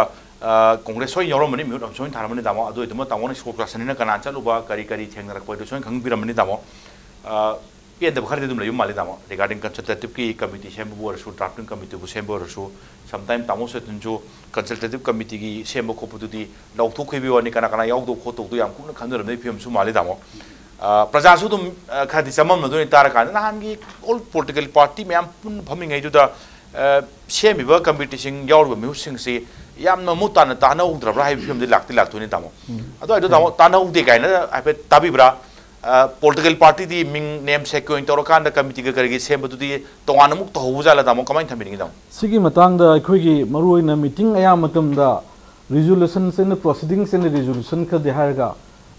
congress soi yoro mani mute am soi tharamani tamo adu itama tamo ni scope class ni kana chalu ba kari thengna rak poi soi khang biramani tamo ये दब खरीदे तुम लेयो माले दामो regarding consultative की committee same bore सु drafting committee बु same bore सु sometime तामो से तुंजो कंसल्टेटिव कमिटी की सेम को पुदुदी लौथु खैबि वनि kana kana याव दो खोतो दो याम कुन खंदर नै फिल्म सु माले दामो प्रजा सु तुम खादि समम न दोनि तार का नान की ऑल पॉलिटिकल पार्टी में पुन फमिंग है जुदा सेम बिबा कमिटी सिंग याव बु म्यूसिंग से याम न मुतान ताना उद्रबरा है फिल्म दे लागति लागतुनि दामो अदो दामो ताना उदे गायना आफे ताबिब्रा political party di ming name sequence to kan da committee ga kargi sem badu di tongana muk to hujala da mo kamai thamini da sigi matang da khoi gi maroi na meeting aya matam da resolution sen proceedings sen resolution ka de har ga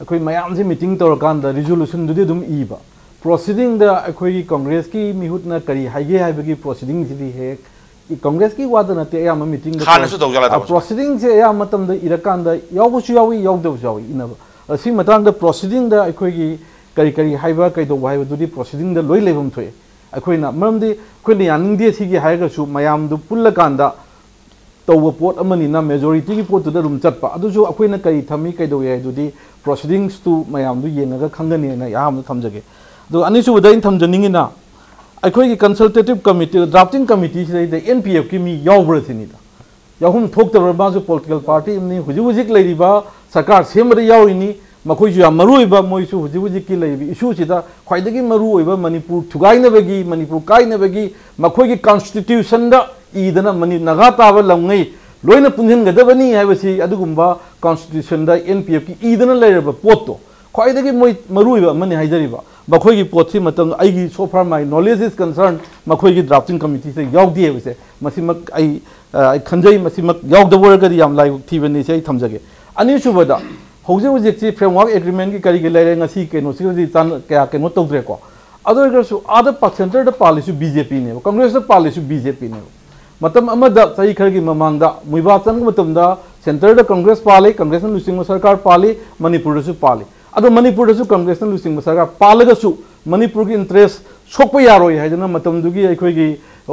khoi mayam se meeting to kan da resolution du di dum i ba proceeding da khoi gi congress ki mihut na kari haige hai ba gi proceeding ji di he congress ki wada na te aya ma meeting da khana su to jala da proceeding se aya matam da irakan da yaw bu su yawi yaw de yawi ina ba si matang da proceeding da khoi gi करी हाइबा कईदो हाइबा दुदी proceeding the लोई लेबम थोए अखोइना मरमदि खोइना यानिंग दे सिगी हाइगा सु मयाम दु पुल्ल कांदा तब pot ना majority की pot room चटपा अखोना कई थमी कई प्रोसीडिंग्स टू मैम येंगा खंगनी याम थमजगे अनीसुबद थमजनीना अखोई consultative committee drafting committee NPF की मी याब्रसीनीदा याहुम थोक्तब्र माजु पॉलिटिकल पार्टी हुजिक सरकार सेमद यावरिनी मखोइसु मरुइबा मोइसु हुजिक की लेबी इशू सिदा ख्वाइदगी मरुइबा मणिपुर थुगाइनबगी मणिपुर काइनबगी मखोइगी कॉन्स्टिट्यूशन दा ईदना मनि नगा ताब लंगई लोइना पुंजनगदबनी हाइबसी अदुगुंबा कॉन्स्टिट्यूशन दा NPF की ईदना लेरबा पोतो ख्वाइदगी मोइ मरुइबा मनि हाइजरिबा मखोइगी पोथि मतम आइगी so far my knowledge is concern मखोइगी ड्राफ्टिंग कमिटी से यावदी हेबसे मसिमक आई खंजई मसिमक यावदबरगदी याम लाइव थीबनी से थमजगे अनिसुबदा हौजे फ्रेमवर्क एग्रीमेंट की करी लेरे ngasi केनो सिगि चान क्या केनो तौद्रे को अदरगसु आदर पक्ष सेंटर द पालिसु बीजेपी ने कांग्रेस द पालिसु बीजेपी ने मतम अमदा सही खरगी ममांगदा मुइबा चंग मतमदा सेंटर द कांग्रेस पाले कांग्रेस न लुसिंग सरकार पाले मणिपुर दसु पाले अदो मणिपुर दसु कांग्रेस न लुसिंग सरकार पालगसु मणिपुर की इंटरेस्ट सोप यारोय हाइजना मतम दुगी अखोगी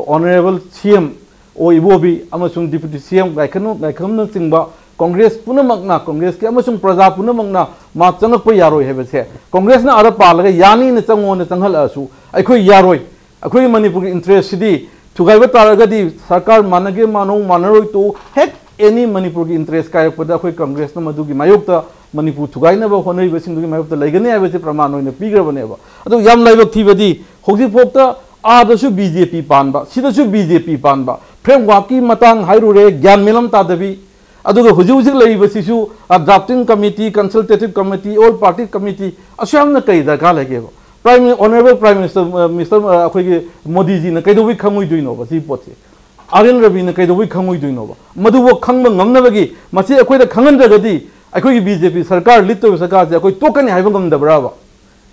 ऑनरेबल सीएम ओ इबोबी अमसुंग डिप्यूटी सीएम गायखम न चिंगबा कांग्रेस पुनमकना कांग्रेस के अमसुंग प्रजा पुनमकना मा चंगप यारोय हेबसे कांग्रेस ना अर पालगा यानी न चंगो न चंगहलसु अखोई यारोय अखोई मणिपुर की इंटरेस्ट सिदी थुगाइबा तारगदी सरकार मानगे मानो मानरोय तो हेक एनी मणिपुर की इंटरेस्ट कायपदा अखोई कांग्रेस न मदुगी मायोक्ता मणिपुर थुगाइनबा होनरिबा सिंदुगी मायोक्ता लेगने हाइबसे प्रमाण होइने पिग्रबनेबा अदो याम लाइबक थीबदी होजि फोक्ता आदसु बीजेपी पानबा सिदसु बीजेपी पानबा फ्रेमवर्क की मतंग हाइरुरे ज्ञान मिलम तादबी अदुगा हुजिक लेबसिसु drafting committee consultative committee all party committee असयामना कई दरकार लगे प्राइम ऑनरेबल प्राइम मिनिस्टर अखोई मोदी जी ने कईदोबी खंगुइदुइनोबा सी पोते आर्यन रवि ने कईदोबी खंगुइदुइनोबा मधुबो खंग ngमनबगी मसी अखोइदा खंगनद्रगदी अखोई बीजेपी सरकार लितो सरकार से अखोई तोकनी हाइबा ngमदबराबा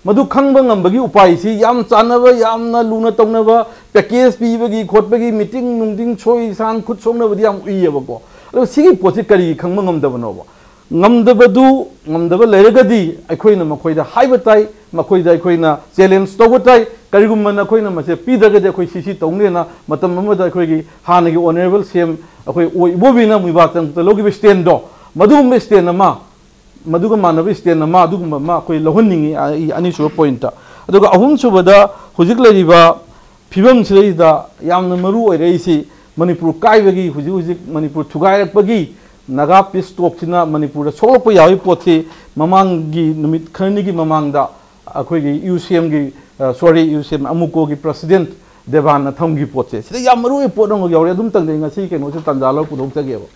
मधु खंग ngमबगी उपाय सी याम चानबा यामना लुना तौनबा पैकेज पीबगी खोटबगी मीटिंग नुंदिंग सोई सान खुद सोंगनबदी याम उइयबको सिगी पोसे करी खंग ngमदबनोबा ngमदबदु ngमदब लेरगदी अखोइना मखोइदा हाइबताई मखोइदा अखोइना चैलेंज तौबताई करिगुमना अखोइना मसे पीदगदे अखोइ सिसी तौनेना मतम अमदा अखोइगी हानगी ऑनरेबल सीएम अखोइ ओइ बोबिना मुइबातंग तलोगी स्टैंड दो मधुगुम स्टैंड मा मधुग मानब स्टैंड मा अदुगुम मा अखोइ लहनिंगी अनिसुब पॉइंट अदुगा अहुम सुबदा हुजिक लेरिबा फिबम सिलेदा यामना मरु ओइरेसी मणिपुर काइबगी हुजिक मणिपुर थुगाइरपगी नागा पीस टॉकसिना मणिपुर सोलप यावी पोथि ममांगी नुमित खरनिगी ममांगदा अखोइगी यूसीएम की सॉरी यूसीएम अमुको की प्रेसिडेंट देवान थमगी पोचे सिदा याम मरु पोदंग यावरे दुम तंगदे ngasi केनो से तंजालो पुदोक्तगेबो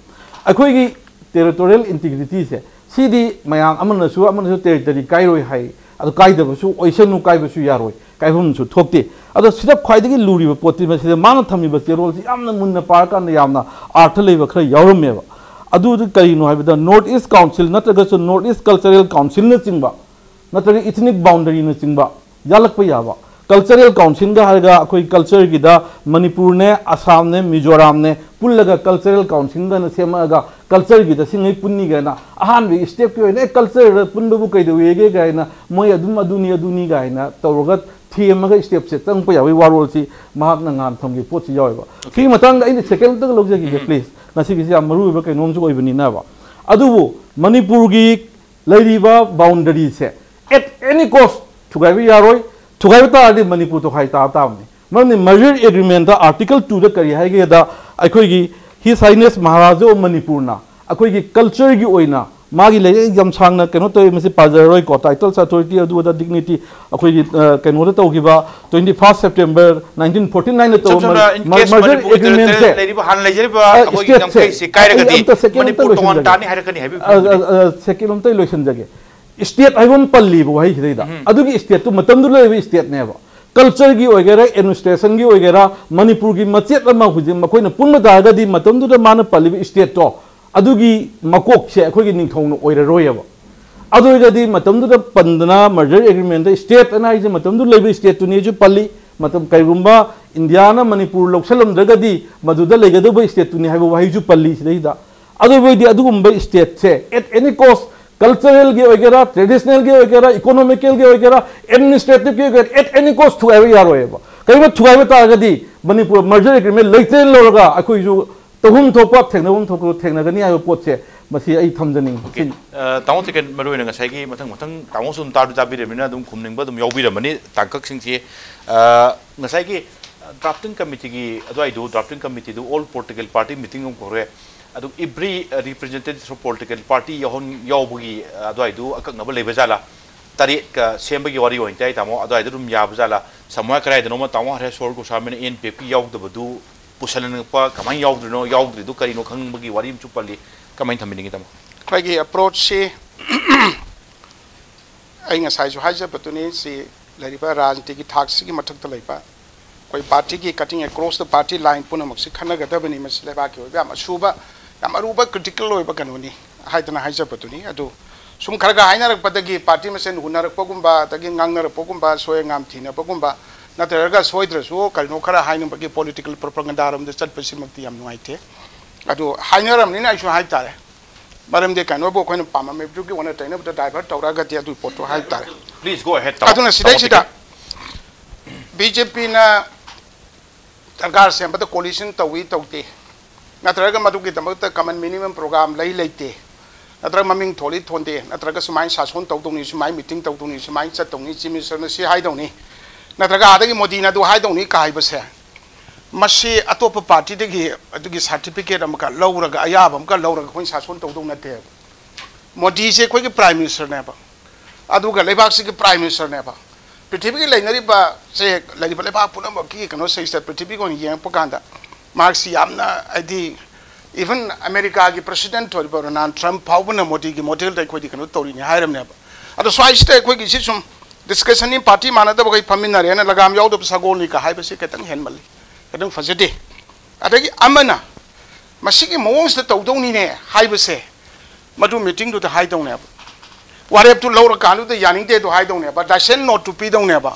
अखोइगी टेरिटोरियल इंटीग्रिटी से सिदी मयाम अमनसु टेरिटरी काइरोय हाई अदु काइदबसु ओइसनु काइबसु यारोय काइबुमसु थोक्ते अदो सिदा ख्वाइदगी लुरिबा पोति मसिदा मांग थमिबा चेरोल सि यामना मुन्ना पारकान यामना आर्थ लेबा खरा यावरमेबा अदु करिनो हाइबदा नॉर्थ ईस्ट काउंसिल नत्रगसु नॉर्थ ईस्ट कल्चरल काउंसिल न चिंबा नत्र इथनिक बाउंड्री न चिंबा यालकपा याबा कल्चरल काउंसिल गा हरगा अखोई कल्चर गिदा मणिपुर ने असम ने मिजोरम ने पुल्लगा कल्चरल काउंसिल गा न सेमागा कल्चर गिदा सिंगै पुन्नी गाना अहान बे स्टेप के ने कल्चर पुन्बबु कैदो येगे गाइना मोय अदुम अदुनी गाइना तौरगा थीमगा स्टेप से तंग प यावी वारोल सी महाक नंगान थमगी पोची यावेबा की मतंग इन सेकेंड तक लौजगी प्लीज नसी किसी मरुब कैनोम जो ओइबनिनाबा अदुबु मणिपुर की लेरिबा बाउंड्री से एट एनी कॉस्ट थुगाइबी यारोय थुगाइबा तारदि मणिपुर तो हाई ताबने मरने मर्जर एग्रीमेंट दा आर्टिकल 2 दा करी हाइगे दा अखोइगी his highness Maharaja of Manipur ना अखोइगी कल्चर की ओइना मागी ले जम सांगना केनो तो मसे पाजरोय को टाइटल्स अथॉरिटी अदु दा डिग्निटी अखोइगी केनो दा तौगिबा 21 सितंबर 1949 तो मर्जर एग्रीमेंट से लेरिबा हान लेजरिबा अखोइगी नमकै से काइरगदी मणिपुर तोन तानी हारकनी हाबि सेकेंड तै लोशन जगे स्टेट आइवन पल्ली बो हाई हिदैदा अदुगी स्टेट तो मतम दु लेबि स्टेट नेबा कल्चर की ओगेरा एडमिनिस्ट्रेशन की ओगेरा मणिपुर की मचेत अमा हुजिम मखोइना पुन्म दागदी मतम दु माना पल्ली स्टेट तो अदुगी मकोक से अखोइगी निंथौन ओइररोयबा अदुगदी मतम दु पंदना मर्जर एग्रीमेंट स्टेट अना इजे मतम दु लेबि स्टेट तुनी जु पल्ली मतम कैगुम्बा इंडिया ना मणिपुर लोकसलम दगदी मदुदा लेगदबो स्टेट तुनी हाइबो वाहि जु पल्ली सिदैदा अदुबैदि अदुगुम्बा स्टेट से एट एनी कॉस्ट कल्चरल की वगैरह ट्रेडिशनल की वगैरह इकोनॉमिकल की वगैरह एडमिनिस्ट्रेटिव की वगैरह एट एनी कॉस्ट थुगाइबा यारोयबा कई थुगाइबा तारगदी मणिपुर मर्जर एग्रीमेंट लेते लौरगा अखोइजु तहुम थोप थेंगनबम थोप थेंगनगनी आयो पोचे मसी आई थमजनी तामो तिकेन मरुइना ngसाइगी मथंग मथंग तामो सुम तादु ताबिरेमिना दुम खुमनिंगबा दुम यौबिरमनि तांकक सिंगसी ngसाइगी ड्राफ्टिंग कमिटी की अदवाइदु ड्राफ्टिंग कमिटी दु ऑल पॉलिटिकल पार्टी मीटिंग हम कोरे अदु every representative of political party यहोन यौबगी अदवाइदु अकंगब लेबजाला तारी का सेंबगी वारी होइंताई तामो अदवाइदु दुम याबजाला समय कराय दनो तामो हरे सोर को सामने एनपीपी की यावदबदु पुसलन पा कमाई यावद्रनो यावद्रिदु करिनो खंगबगी वारी चुपली कमाई थमिनिंग तामो अखोगी अप्रोच से आई ngसाइजु हाइजबतुनी से लरिबा राजनीति की थाक्सी की मथक तलैबा कोई पार्टी की cutting across the party line पुनमक्सी खनगदबनी मसलेबा की होबा मसुबा याम अरुबा क्रिटिकल होबा कनोनी हाइदना हाइजबतुनी अदु सुम खरगा हाइनरपदगी पार्टी मसेन हुनरपगुंबा तगी ngangnarपगुंबा सोय ngam थिनपगुंबा नतरगा सोइद्रसु करिनो खरा हाइनबगी पॉलिटिकल प्रोपेगेंडा रमदे चटपसिमक्ति याम नुआइते अदु हाइनरमनिना आइसु हाइतारे मरमदे कनोबो कोइन पामामेबदु की वना तैनब डाइवर्ट तौरागा ते अदु पोटो हाइतारे प्लीज गो अहेड अदुना सिदा बीजेपी ना सरकार से मतलब कोलिशन तवी तौते नत्रगा मदुगी दमत कमन मिनिमम प्रोग्राम लई लेते नत्रगा ममिंग थोली थोंदे नत्रगा सुमाइन शासन तौदोनी सुमाइन मीटिंग तौदोनी सुमाइन चतोनी चीफ मिनिस्टर ने सी हाइदोनी नत्रगा आदगी मोदी ना दु हाइदोनी काय बसे मसी अतोप पार्टी दगी अदुगी सर्टिफिकेट अमका लौरगा अयाब अमका लौरगा कोइन शासन तौदो नते मोदी से कोई प्राइम मिनिस्टर ने बा अदुगा लेबाक से प्राइम मिनिस्टर ने बा पृथ्वी की लेनरीबा से लेरिबा लेबा पुनम की कनो से पृथ्वी को येंपकांदा मार्क्स यामना आदि इवन अमेरिका की president Horiba Ronald Trump फाउबना Modi की मॉडल दai खोदि कनो तौरिनि हायरमने अदो स्वाइस्टे कोई की सुम डिस्कशन नि पार्टी मानदा बगै फमिनारे ना लगाम यावदब सगोलनि का हाइबसे केतंग हेनमली केतंग फजदे अदगी अमना मसिगी मोंस तौदौनि ने हाइबसे मदु मीटिंग दु हाइदौने वारेप तो लौर कालू तो यानी दे तो हाई दोने बा डाइसेन नोट टू पी दोने बा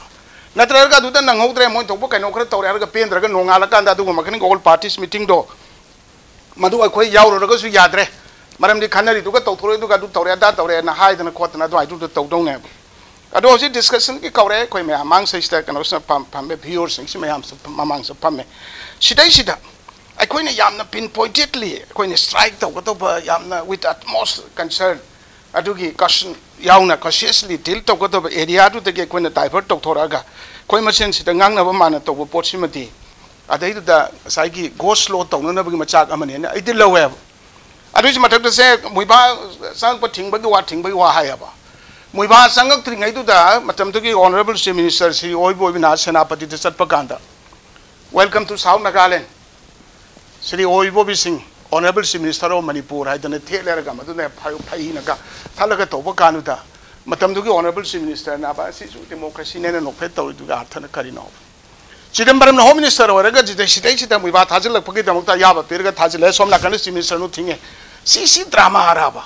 नत्रगा दुदा नंगौद्रे मोय तोबो कनो खर तौरे हरगा पेंद्रगा नोंगाला कांदा दुगो मखनि ऑल पार्टीज मीटिंग दो मदु अखोय यावरगा सु याद्रे मरमदि खनरी दुगा तौथोरे दुगा दु तौरे दा तौरे ना हाइदना खोतना दु आइदु तौदौने अदो होजि डिस्कशन की कवरे कोय मे आमांग सैस्ता कनो स पामे व्यूअर्स सिंग मे हम स मामांग स पामे सिदाई सिदा अखोयने यामना पिन पॉइंटेडली अखोयने स्ट्राइक तौगतोबा यामना विथ अटमोस्ट कंसर्न अदुगी क्वेश्चन याउना कॉशियसली डील तौगतोबा एरिया दु तगे कोइना डाइवर्ट तौथोरागा कोइ मसेन सिदा ngangnaba माना तौबो पोटसिमति अदैदुदा साइगी गो स्लो तौननबगी मचाक अमने ने आइदि लवे अदुजि मथक से मुइबा सांग प थिंगबगी वा हायबा मुइबा संगक त्रिंगैदुदा मतमतुगी ऑनरेबल चीफ मिनिस्टर श्री ओइबोबिना सेनापति ते चटपकांदा welcome to south Nagaland Shri Ibobi Singh honourable chief minister of Manipur हाइदने थेलेरगा मदुने फाइनगा थालगा तौबो कानुदा मतमदुगी ऑनरेबल चीफ मिनिस्टर ना बा सिसु डेमोक्रेसी ने नोफे तौदुगा अर्थन करिनो चिदंबरम होम मिनिस्टर होरगा जिदे सिदै सिदा मुइबा थाजलकपगी दमकता याबा पेरगा थाजले सोमना कन चीफ मिनिस्टर नु थिंगे सी ड्रामा आराबा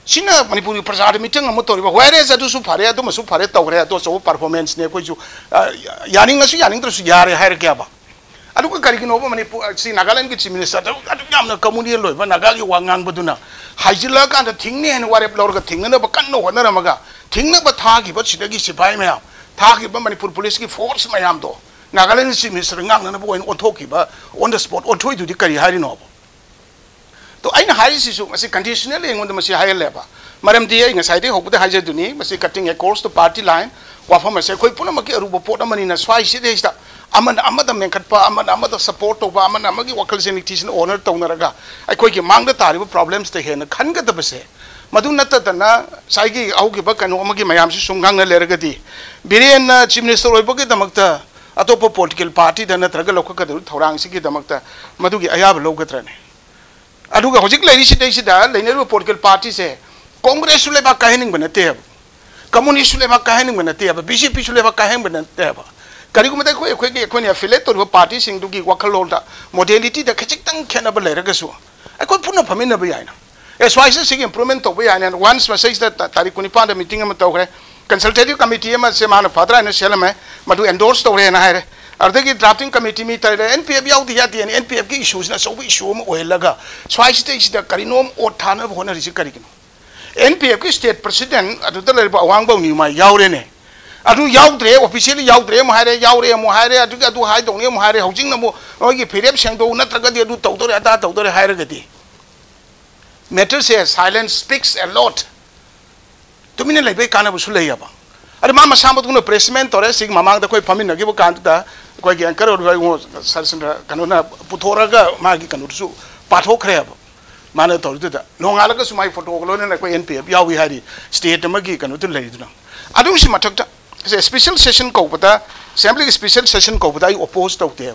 सिना मणिपुरी प्रजा मीटिंग अमु तौरिबा वेरे जदुसु फारे अदुमसु फारे तौरे तो सो परफॉर्मेंस ने कोइजु यानिंगसु यानिंगद्रसु यारे हायरगयाबा अदुगा करिगिनोबा मणिपुर सी नागालैंड की चीफ मिनिस्टर अदुगामना कम्युनियल लोइबा नागागी वांगांग बदुना हाइजिला कांदा थिंगने हेन वारे प्लोरगा थिंगनबा कन्नो होनरमगा थिंगनबा थागिबा सिदगी सिपाई मया थागिबा मणिपुर पुलिस की फोर्स मयाम दो नागालैंड चीफ मिनिस्टर ngangnaba ओइन ओथोकिबा ऑन द स्पॉट ओथोइदुदि करि हारिनोबा तो आइन हारिसिसु मसी कंडीशनल एंगोंद मसी हायलेबा मरमदि आई ngसाइदे होबदे हाइजदुनी मसी cutting across the party line वाफम से कोई पुनमकी अरुब पोट अमनिना स्वाइ सिदेस्ता अमन अमद मेंखटपा अमन अमद सपोर्ट तोबा अमन अमगी वकल सेनिटीसन ओनर तौनरगा अखोइगी मांगद तारिबा प्रॉब्लम्स ते हेन खनगदबसे मदु नत्तदना साइगी औगिबा कनो अमगी मयामसि सुंगांग लेरगदी बिरेन चीफ मिनिस्टर ओइबगी दमकता अतोप पॉलिटिकल पार्टी द नत्रगा लोककदु थौरांगसिगी दमकता मदुगी अयाब लोगत्रने अदुगा होजिक लेरिसि दैसिदा लेनेरु पॉलिटिकल पार्टी से कांग्रेस लेबा काहेनिंग बनते कम्युनिस्ट लेबा काहेनिंग बनते बीजेपी लेबा काहें बनते करिगुमदे कोई एफिलेट तौर पार्टी सिंगदुगी वखलोदा मोडेलिटी द खिचितंग खेनब लेरगसु अखोय पुन फमिनब यायना ए स्वाइस सिग इंप्रूवमेंट तौब यायना वंस मसेज द तारीख 19 मीटिंग अम तौरे कंसल्टेटिव कमिटी अम से मान फादरा ने सेलमे मदु एंडोर्स तौरे ना हायरे अर्धगी ड्राफ्टिंग कमिटी मी तैरे एनपीएफ याउदी यादी एनपीएफ की इश्यूज ना सब इश्यू म ओयलगा स्वाइस ते करिनोम ओ थानब होनरिसि करिगिनो एनपीएफ की स्टेट प्रेसिडेंट अदुदा लेबा अवांगबौ निमा यावरेने अदु याउद्रे ऑफिशियल याउद्रे मुहारे याउरे मुहारे अदु हाय दोने मुहारे हौजिंग नमो ओगी फेरेब सेंदो नत्रगदि अदु तौदोरे अदा तौदोरे हायरगदि मैटर से साइलेंस स्पीक्स अ लॉट तुमिने लेबे कानाबुसु लेयाबा अरे मा मसामतुनो प्रेसमेंट तोरे सिग ममांग द कोई फमिन नगिबो कांतदा कोई एंकर और सरसंद्र कनोना पुथोरगा मागी कनुसु पाथोखरेब माने तोरदुदा नोंगालगा सुमाई फोटो गलोने कोई एनपीएफ यावी हारी स्टेट मगी कनुतु लेदुना अदुसि मथकता स्पेशल सेशन कौपदा असेंबली स्पेशल सेशन कौपदा आई ओपोज तौते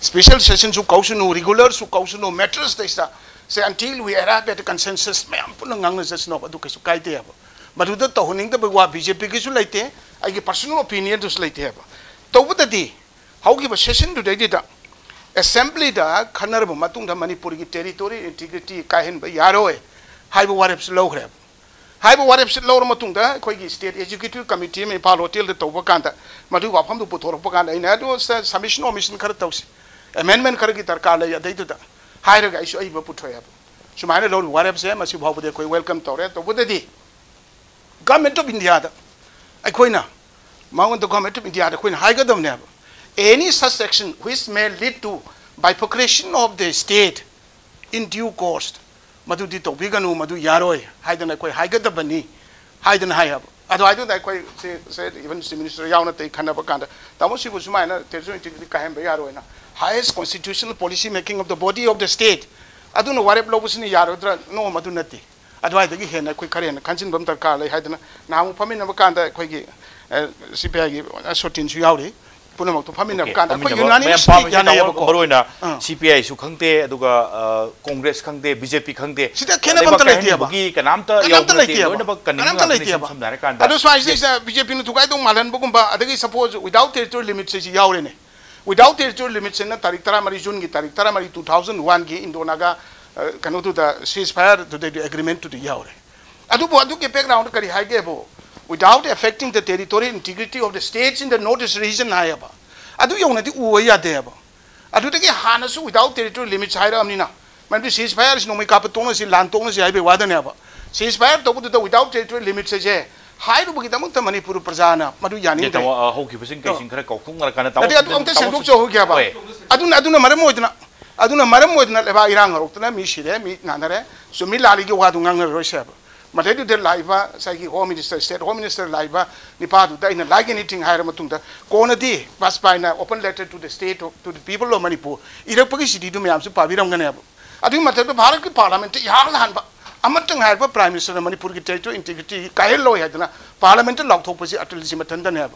स्पेशल सेशन सु कौसुनो रेगुलर सु कौसुनो मैटर्स देसा से until we arrive at a consensus ma'am पुन ngang just no adu kesu kaite aba maduda to honing da bwa BJP ki su leite ai ki personal opinion dus leite aba to budadi how gi session du dai da assembly da khanar ba matung da manipur ki territory integrity ka hen ba yaro e hai ba warep slow grab hai ba warep slow matung da koi gi state executive committee me pal hotel da to ba kan da madu wa pham du puthor ba kan ai na do submission omission khar tausi amendment khar ki tarka lai adai da हायर guys I ब पुथोय अब सुमाने लो वारेब से मसी भाबदे कोई welcome तोरे तो बुददी government of India दा अखोइना mount the government of India दा कोइन हाइगदम ने any such action which may lead to bifurcation of the state in due course मदुदी तो बिगनु मदु यारोय हाइदना कोई हाइगदबनी हाइदना हायब अदो आइदो दा कोई से इवन मिनिस्टर यावना तै खनब कांदा तामोसी बु सुमाइना तेजो integrity काहेम bay यारोयना highest constitutional policy making of the body of the state aduna warep lobusini yarodra no madu nati adwai dagi hena koi karen kanjin bam tarka lai haidana namu phamina ba kanda koi gi CPI gi sotin su yauri punamak to phamina ba kanda koi unanimous yana ya ko boroina CPI su khangte aduga congress khangte BJP khangte sida khena bam ta leti ba gi kanamta yaudati loina ba kanamta leti ba samdare kanda adu swai BJP nu thukai dong malan bugum ba adagi suppose without territory limits se yaure ne without territorial limits in tarik tara mari June ki tarik tara mari 2001 ki Indonaga kanu to the ceasefire to the agreement to the yaure adu ke background kari haige bo without affecting the territorial integrity of the states in the northeast region hayaba adu yona di uya de ba adu de ki hanasu without territorial limits haira amnina man the ceasefire is no me kapatona si lantona si haibe wadane ba ceasefire to the without territorial limits je हाइरु बगी दमु त मणिपुर प्रजाना मदु यानि त हो कि busing कैसिंग खरा कौकुंग गर kana ta adu amte senduk jo ho gya ba aduna maram moidna leba irang rokna mi shire mi nanare so mi lali gi wadu ngang ro shab mate du de laiva sai gi home minister state home minister laiva ni pa du da ina like anything haira matung da kona di bas paina open letter to the state to the people of Manipur irak pagi city du myam su pabiram gane ab adu mate bharat ki parliament yar han ba अमतंग हाइब prime minister Manipur की territory integrity कायल लो है parliament लौथोपसी Atal ji मथंदन है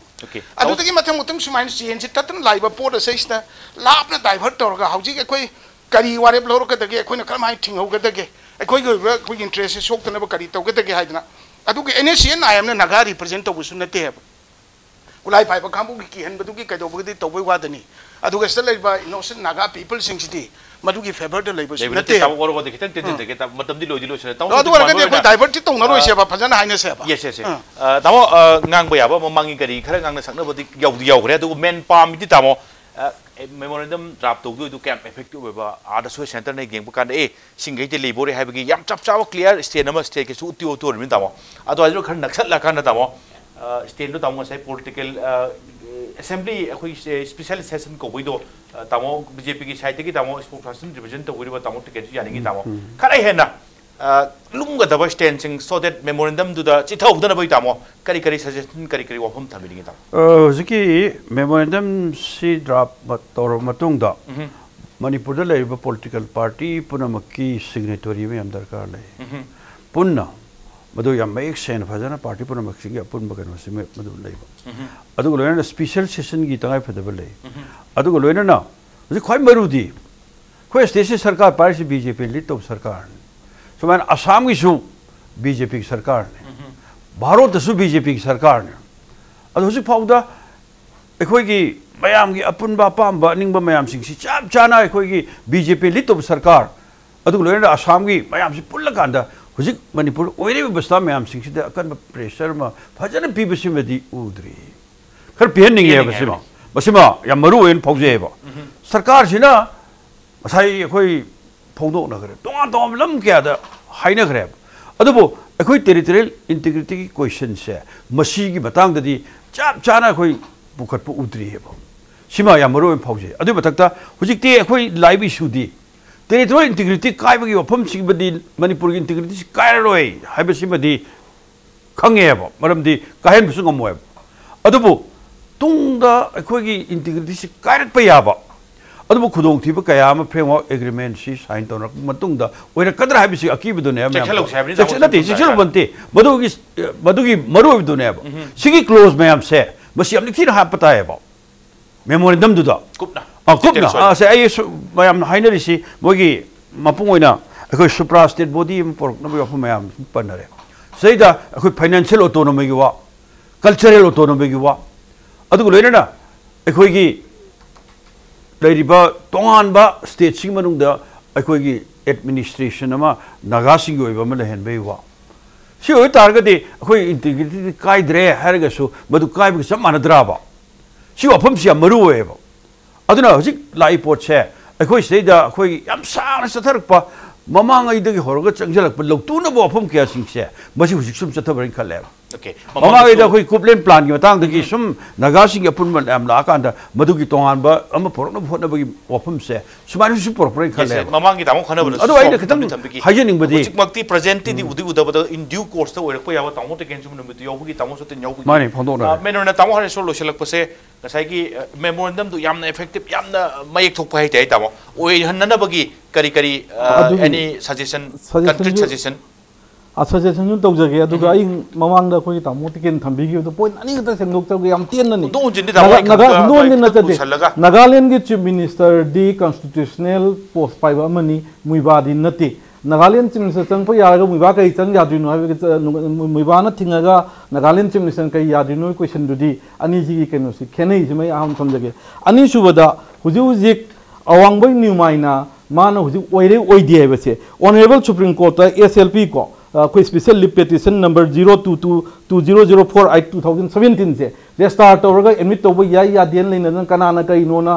अदुदगी मथंग मुतंग सुमाइन CN से ततन live port Cessna लापना divert तौरगा हौजी कोई करी वारे ब्लोर कदगे अखोइना करमाइ थिंगौ कदगे अखोइ इंटरेस्ट सोक्तनब करी तौगदगे हाइदना अदुगी एनएसीएन आईएम ना नागा रिप्रेजेंट तौबसु नते है कुलाई पाइब खांबु की हनबदुगी कदोबगदी तौबै वादनी अदुगा सलेबा इनोसेंट नागा पीपल सिंगसिदी मधुगी फेवर द लेबस नते ता ओरो बदे खितन तेते तेके ता मतमदि लोजिलो से ता अदु वरगदे कोइ डाइवर्ट ति तौना रोइसे बा फजन हाइने से बा यस यस तामो ngang याबो ममांगी करी खरा ngang ना सकना बदि याउदि याउग्रे अदु मेन पाम दि तामो मेमोरेंडम ड्राफ्ट तौदु दु कैंप इफेक्टिव बा आदा सो सेंटर ने गेंग बकान ए सिंगै ते लेबोरे हाइबगी याम चप चाव क्लियर स्टेट नंबर स्टेट के सु उति ओतो मिन तामो अदु आजरो खन नक्सल ला खान तामो स्टेट नो तामो साइ पॉलिटिकल असेंबली अखोइ स्पेशल सेशन को बइदो तामो बीजेपी की साइड की तामो स्पोक्सपर्सन रिप्रेजेंट तौरिबा तामो टिकेट यानिगी तामो खरै हेना लुंगा दबा स्टेंसिंग सो दैट मेमोरेंडम दु द चिथौ दना बइ तामो करी सजेशन करी वफम थामिरिगे तामो जिकी मेमोरेंडम सी ड्राफ्ट तौर मतुंग दा मणिपुर दा लेबा पॉलिटिकल पार्टी पुनमकी सिग्नेटरी में दरकार ले पुन्ना मधु याम एक सेन फजना पार्टी पुनमकी की अपुन बगनो से मधु लेबा अदु लोयना स्पेशल सेशन की तंगाई फदबल ले अदु लोयना ना जे खोय मरुदी खोय स्टेट सरकार पार्टी से बीजेपी लीड तो सरकार सो मैन असम की सु बीजेपी की सरकार ने भारत सु बीजेपी की सरकार ने अदु हुजि फाउदा एखोय की मयाम की अपुन बा पाम बा निंग बा मयाम सिंग सी चाप चाना एखोय की बीजेपी लीड तो सरकार अदु लोयना असम की मयाम से पुल्ला कांदा हुजि मणिपुर ओइरे बस्ता मयाम सिंग सिदा अकन प्रेशर मा फजन पीबसिमदी उद्री खर पेहनिंग है बसिमा या मरु ओइन फौजेबा सरकार सिना मसाई एखोय फौदोक नगरे तोंगा तोम लम क्या दा हाइना खरे अदुबो अखोई टेरिटोरियल इंटीग्रिटी की क्वेश्चन से मसी की बतांग ददी चाप चाना अखोई पुखत पु उतरी है बो सिमा या मरो फाउजे अदु बतकता हुजिकते अखोई लाइव इशू दी टेरिटोरियल इंटीग्रिटी कायबगी वफम सिबदी मणिपुर की इंटीग्रिटी कायरोय हाइबसिमदी खंगे बो मरमदी काहेन बुसु ngमोय अदुबु तुंगदा अखोई इंटीग्रिटी से कायरक पे याबा अदुबु खुदोंग थिब कया म फ्रेमवर्क एग्रीमेंट सी साइन तौर मतुंगदा ओइरा कदर हाबिसि अकीबदुने सेक्शन बनते मदुगी मरुबदुने सिगी क्लोज मैम से मसी हमनि खिन हा पता है बा मेमोरेंडम दुदा कुपना से आई मैम हाइनरिसि मोगी मपुंग ओइना अखोई सुप्रा स्टेट बॉडी म पोरक नबो यफ मैम पनरे सेदा अखोई फाइनेंशियल ऑटोनोमी गी वा कल्चरल ऑटोनोमी गी वा अदुगु लोइना अखोई तोानब स्टेट अखोई एडमिनिस्ट्रेशन नागासिंग लहनबे वा तारगदी अखोई इंटीग्रिटी कायद्रे है मधु कायब चप मानद्राब सी वफम से मरुब अदुना हजिक लाई पोटे अखोई सेदा अखोई याम साना चथरप ममांगैदगी होरग चंगजलक लौतुनब वफम क्या सिंगसे मसी हुजिक सुम चथबरन खले ममांगैदा अखोई कुपलेन प्लान की मतंगदगी सुम नागासिंग अपुनमन याम लाकांदा मधुगी तोंगानब अम पोरकन होनबगी वफम से सुमानि सु पोरपरन खले ममांगी तामो खनबन अदु आइना खतम हाइजनिंगबदी हुजिक मक्ति प्रेजेंटली दि उदि उदबद इन ड्यू कोर्स त ओइरक याव तामो ते केन सुम नमित योबगी तामो सते न्योबगी माने फोंदोना मेनोना तामो हरे सो लोसलक पसे कसैगी मेमोरेंडम दु यामना इफेक्टिव यामना मयक थोक पाइ ताइ तामो ओइ हन्ननबगी करी करी any suggestion concrete suggestion suggestion जो तौजगे अदुगा आई ममांगदा कोई तामो टिकेन थंबीगी तो पॉइंट अनि गता सेंगोक तौगे याम तेननी नागालैंड के चीफ मिनिस्टर दी कॉन्स्टिट्यूशनल पोस्ट पाइबा मनी मुइबादी नति नागालैंड चीफ मिनिस्टर चंग यारगा मुइबा कई चंग यादुनो हाबे मुइबा न थिंगगा नागालैंड चीफ मिनिस्टर कई यादुनो क्वेश्चन दुदी अनि जी केनो सि खेनै जिमै आम समझगे अनि सुबदा हुजिक अवांगबै न्यूमाइना माना हुजिक ओइरे ओइदि हाबसे ऑनरेबल सुप्रीम कोर्ट एसएलपी को कोई स्पेशल लिप पेटिशन नंबर 0222004/2017 से रेस्टार तौरगा एडमिट तौब याई यादेन लेना कनाना कइनोना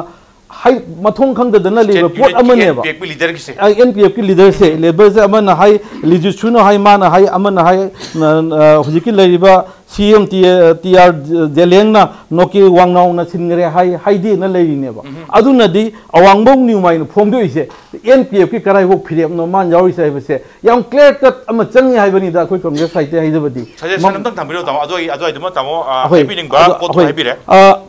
हाई मथों खंगदना लेबा पोट अमनेबा एनपीएफ की लीडर से लेबर से अमन हाई लिजुसुनो हाई मान हाई अमन हाई हुजिकी लेबा सीएम टीआर जेलेंगना नोकी वांगनाउ न सिनगरे हाई हाईदी न लेरिनेबा अदुनदी अवांगबों न्यूमाइन फोंदोइसे एनपीएफ की कराई वो फिरेम नो मान जाउइ साइबसे याम क्लियर कट अम चंगी हाइबनी दा कोई कांग्रेस साइते हाइजबदी सजेशन नमतंग थामिरो तामो अदोइ दम तामो हैबिनिंग बा कोत हाइबिरे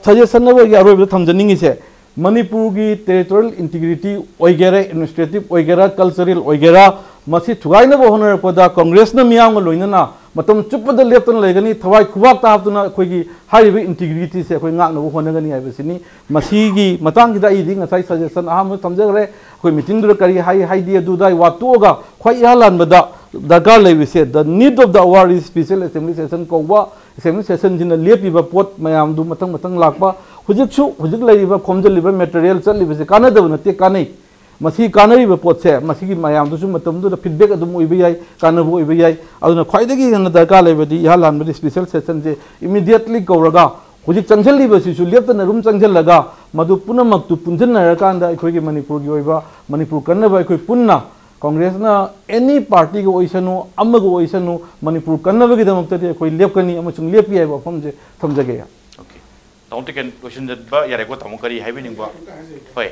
सजेशन न अरोइब थमजनिंगिसे मणिपुर की टेरिटोरियल इंटीग्रिटी ओइगेरा एडमिनिस्ट्रेटिव ओइगेरा कल्चरल ओइगेरा मसी थुगाइनब होनरपदा कांग्रेस न मियांग लोइनना मतम चुपद लेप्तन लेगनी थवाई खुबाक ताबतुना अखोइगी हाइबे इंटीग्रिटी से अखोइ ngaknabo होनगनी हाइबसिनी मसीगी मतंग दा इदि ngasai सजेशन आम समझगरे अखोइ मीटिंग दुर करी हाई हाइदी अदुदाई वातोगा खोइ यालानबदा दरकार लेबिसे the need of the hour is special assembly session कोवा असेंबली सेशन जिन लेपिबा पोट मयाम दु मतंग मतंग लाकबा हुजिक लेरिबा खोमजलिबा मटेरियल चलिबसे कानदब नते कानै मसी कानरिबा पोट से मसीगी मयाम दुसु मतम दु फीडबैक अदुम ओइबे याय कानबो ओइबे याय अदुना ख्वाइदगी हन दरकार लेबदी या लानबदी स्पेशल सेशन से इमीडिएटली गौरगा हुजिक चंगजलिबसिसु लेप्तना रूम चंगजलगा मदु पुनमक तु पुंजनरकांदा अखोइगी मणिपुर की ओइबा मणिपुर कन्नबा अखोइ पुन्ना कांग्रेस ना एनी पार्टी को ओइसनु अमगो ओइसनु मणिपुर कन्नबगी दमक्तदि अखोइ लेपकनी अमसुंग लेपि हाइबा फमजे थमजगे ओके ताउंटे केन क्वेश्चन जबा यारेको तामो करी हाइबिनिंगबा होय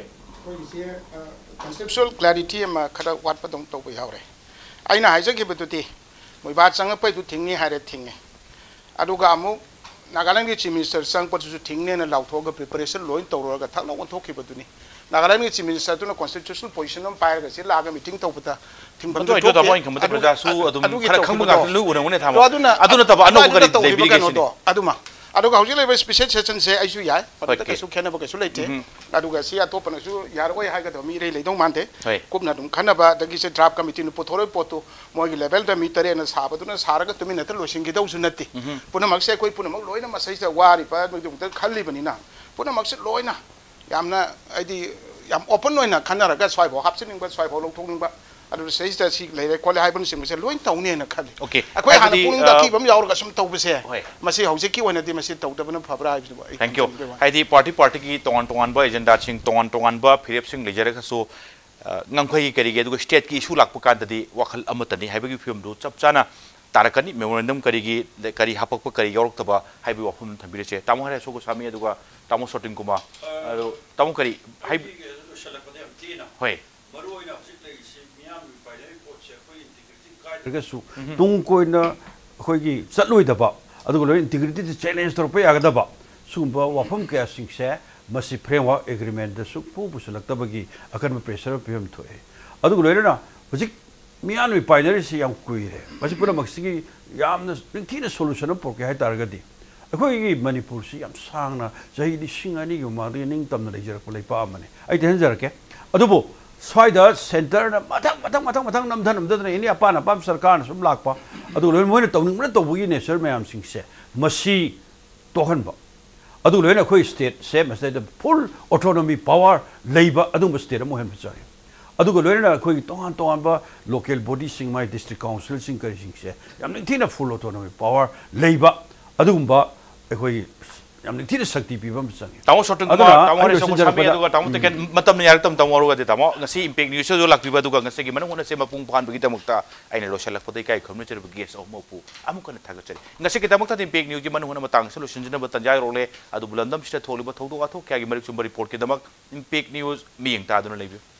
conceptual clarity ama khada watpa dong to yaure aina haijagibatuti moiba changpai du thingni hare thinge aduga amu Nagaland ki chief minister sang pat su thingne na lauthoga preparation loin tawroga thakna on thokibaduni Nagaland ki chief minister tu na constitutional position am pair ga se laga meeting tawpata thingban do to point kamata praja su adum khara khangba ga lu una thama aduna taba anu gari lebi aduma aduga hauji leba special session se aisu yai patata kesu khena ba kesu leite aduga si atopa na su yaroi ha ga do mi re leidong mante kupna dum khana ba dagi se draft committee nu pothore poto moi gi level da mi tare na saba du na saraga tumi na ta losing gi dau su natti puna mak se koi puna mak loina ma sai sa wari pa du ta khalli bani na puna mak se loina yamna aidi yam open loina khana ra ga swai bo hapsining ba swai bo long thong ba adu sei sta si leire kwale hai bun sim se loin tau ne na khali okay akoi hana pung da ki bam yaur ga sum tau bese masi hause ki wona de masi tau da bana phabra ai thank you haidi party ki ton ba agenda ching ton ba phirep sing lejare ka so ngangkhoi kari ge du state ki issue lakpa kan da di wakhal amatani haibagi film du chap chana तारकनी memorandum करी हापक करी यौरक्तबा हाइबी वफम थंबिरेचे तामो हरे सोको सामी अदुगा तामो shooting कुमा तामो करी high होय 그래서 동고이나 거기 쌀로이다봐 아두고 인티그리티 챌린지 더 빼야가다봐 수금바 와펌 게싱세 마시 프레임워크 에그리먼트 수프 부슬락다바기 아카르마 프레셔 비엄 토에 아두고 레나 아직 미안이 파이널시 양 꾸이래 마시 뿌라 막시기 얌나 링티의 솔루션을 볼게 할 따라가디 거기 머니푸르시 얌 상나 자이디 싱아니 요마디 닝tam나 레저고 레파마네 아이 된자르게 아두보 स्वाइदा centre ना मतंग नमधन इन्हें अपान अपाम सरकार सुम लापा अदुग मोइन तौनिंग तौबगी नेचर मैम सिंगसे मसी तोहनबा अदुग लोइना खोई स्टेट से मस्ते फुल ऑटोनॉमी पावर लेबा अदुग स्टेट मोहन बचारे अदुग लोइना खोई तोहान तोहान बा लोकल बॉडी सिंग माय डिस्ट्रिक्ट काउंसिल सिंग करी सिंगसे याम निथिना फुल ऑटोनॉमी पावर लेबा अदुगबा एखोई याम निथिना शक्ति पीबम संगे तामो शॉटिंग कुमा तामो हरे सोको सामी अदुगा तामो तेकेन मतम यारतम तामो रुगा दे तामो ngasi impact news जो लाक्तिबा दुगा ngasi gi manung से मपुंग फान बगी तमक्ता आइने लोशलक पदai kai khomne चर गेस ओ मपु अमुकन थागचरी ngasi gi तमक्ता impact news gi manung Matang solution jina बतंजाय रोले अदु बुलंदम सिटे थोलिबा थौदो गाथो क्या gi मरिक सुम रिपोर्ट के दमक impact news मियंग ता दुन लेबि